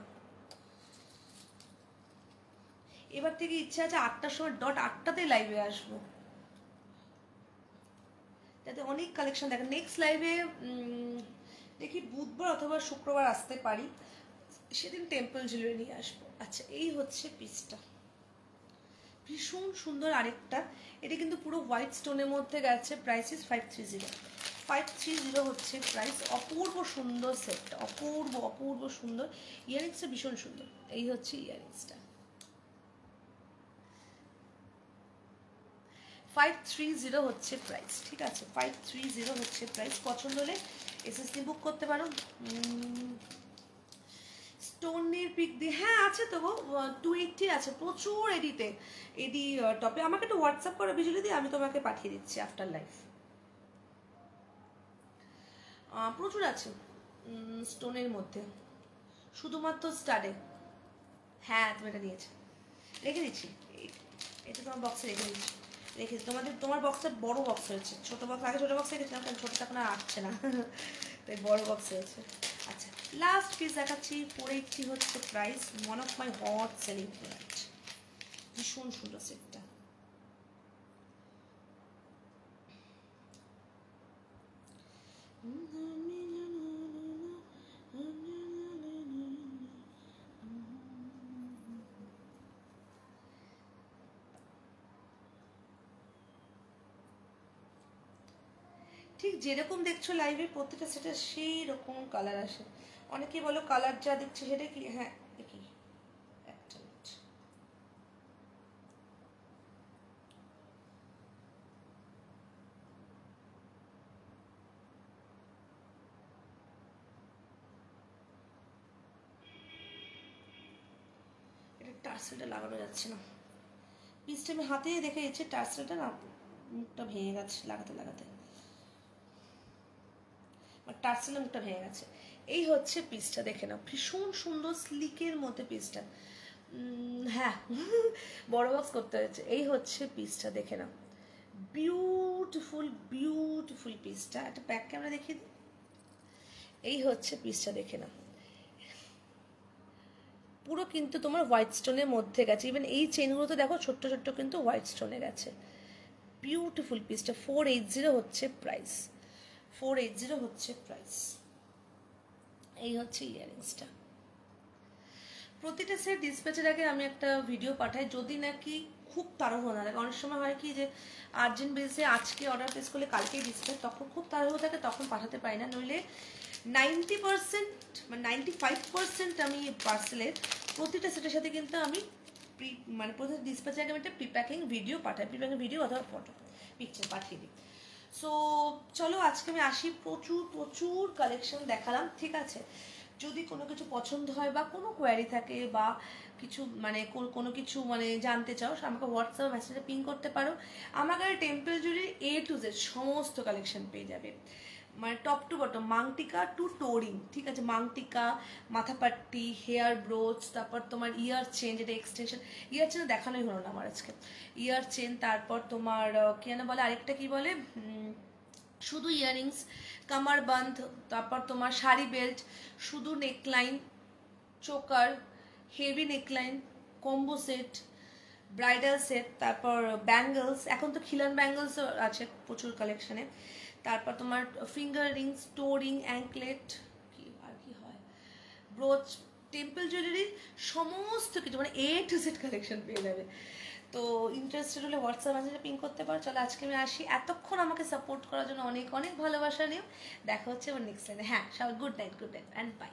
এবার থেকে ইচ্ছা আছে 8টার সময় ডট 8টাতে লাইভে আসবো, যাতে অনেক কালেকশন দেখেন। নেক্সট লাইভে দেখি বুধবার অথবা শুক্রবার আসতে পারি, সেদিন টেম্পল জুয়েলারি নিয়ে আসবো। আচ্ছা, এই হচ্ছে পিসটা, ভীষণ সুন্দর আরেকটা। এটা কিন্তু পুরো হোয়াইট স্টোনের মধ্যে গেছে। প্রাইস ইজ 530, 530 হচ্ছে প্রাইস। অপূর্ব সুন্দর সেটটা, অপূর্ব অপূর্ব সুন্দর। ইয়ারিংসটা ভীষণ সুন্দর। এই হচ্ছে ইয়ারিংসটা, 530 হচ্ছে প্রাইস, ঠিক আছে, 530 হচ্ছে প্রাইস। পছন্দ হলে এসএসডি বুক করতে পারো। স্টোনের পিক দিয়ে, হ্যাঁ আছে তো গো, 280 আছে, প্রচুর এডিতে, এডি টপে। আমাকে একটু হোয়াটসঅ্যাপ করে বিজলি দিয়ে, আমি তোমাকে পাঠিয়ে দিচ্ছি আফটার লাইফ। প্রচুর আছে স্টোনের মধ্যে, শুধুমাত্র স্টাডে। হ্যাঁ তুমি এটা নিয়েছো, রেখে দিচ্ছি, এটা তোমার বক্সে রেখে দিচ্ছি, রেখে তোমার বক্সটা বড় বক্স হয়েছে, ছোট বক্স আগে ছোট বক্স রেখেছিলাম, কারণ ছোটটা এখন আর আসছে না, তাই বড় বক্স হয়েছে। আচ্ছা লাস্ট পিস দেখাচ্ছি, 480 হচ্ছে price, one of my hot selling product, ভীষণ সুন্দর সেটটা। ঠিক যেরকম দেখছো লাইভে প্রত্যেকটা সেটে সেই রকম কালার আসে। অনেকেই বলো কালার যা দেখছে সেটা কি, হ্যাঁ দেখি একটা মিনিট। এটা টার্সেলটা লাগানো যাচ্ছে না, পিসটা আমি হাতেই দেখে যাচ্ছে, টার্সেলটা না মুখটা ভেঙে গেছে লাগাতে লাগাতে, টার্সেলের মুখটা ভেঙে গেছে। এই হচ্ছে পিসটা, দেখে নাও, ভীষণ সুন্দর স্লিকের মধ্যে পিসটা, হ্যাঁ বড় বক্স করতে হয়েছে। এই হচ্ছে পিসটা, দেখে নাও, বিউটিফুল বিউটিফুল পিসটা। একটা ব্যাক ক্যামেরা দেখিয়ে দিই, এই হচ্ছে পিসটা, দেখে নাও, পুরো কিন্তু তোমার হোয়াইট স্টোনের মধ্যে গেছে, ইভেন এই চেনগুলো তো দেখো ছোট্ট ছোট্ট কিন্তু হোয়াইট স্টোনে গেছে, বিউটিফুল পিসটা। 480 হচ্ছে প্রাইস, 480 হচ্ছে প্রাইস। এই হচ্ছে ইয়াররিংসটা। প্রতিটা সেট ডিসপ্যাচের আগে আমি একটা ভিডিও পাঠাই, যদি নাকি খুব তাড়াহুড়ো না থাকে, অনেক সময় হয় কি যে আর্জেন্ট বেসে আজকে অর্ডার প্লেস করলে কালকেই ডিসপ্যাচ, তখন খুব তাড়াহুড়ো থাকে, তখন পাঠাতে পারি না। নইলে 90% মানে 95% আমি পার্সেলের প্রতিটা সেটের সাথে কিন্তু আমি মানে প্রতিটা ডিসপ্যাচের আগে আমি একটা প্রিপ্যাকিং ভিডিও পাঠাই, প্রিপ্যাকিং ভিডিও অথবা ফটো পিকচার পাঠিয়ে দিই। সো চলো আজকে আমি আসি, প্রচুর প্রচুর কালেকশন দেখালাম, ঠিক আছে। যদি কোনো কিছু পছন্দ হয় বা কোনো কোয়ারি থাকে বা কিছু মানে কোনো কিছু মানে জানতে চাও, আমাকে হোয়াটসঅ্যাপ মেসেজে পিং করতে পারো। আমার কাছে temple jewellery A to Z সমস্ত কালেকশন পেয়ে যাবে, মানে টপ টু বটম, মাংটিকা টু টোরিং, ঠিক আছে। মাংটিকা, মাথাপাট্টি, হেয়ার ব্রোচ, তারপর তোমার ইয়ার চেন, যেটা এক্সটেনশন, ইয়ার চেন দেখানোই হলো না আমার আজকে, ইয়ার চেন, তারপর তোমার কি না বলে আরেকটা কি বলে, শুধু ইয়াররিংস, কামার বান্ধ, তারপর তোমার শাড়ি বেল্ট, শুধু neckline, choker, heavy neckline, combo set, bridal set, তারপর ব্যাঙ্গলস, এখন তো খিলান ব্যাঙ্গলসও আছে প্রচুর কালেকশনে, তারপর তোমার ফিঙ্গার রিংস, টো রিং, অ্যাঙ্কলেট, কি আর কি হয়, ব্রোচ, টেম্পল জুয়েলারি, সমস্ত কিছু মানে A to Z কালেকশন পেয়ে যাবে। তো ইন্টারেস্টেড হলে হোয়াটসঅ্যাপ মেসেজে পিং করতে পারো। চলো আজকে আমি আসি, এতক্ষণ আমাকে সাপোর্ট করার জন্য অনেক অনেক ভালোবাসা নিও। দেখা হচ্ছে আমার নেক্সট লাইনে। হ্যাঁ সবাই গুড নাইট অ্যান্ড বাই।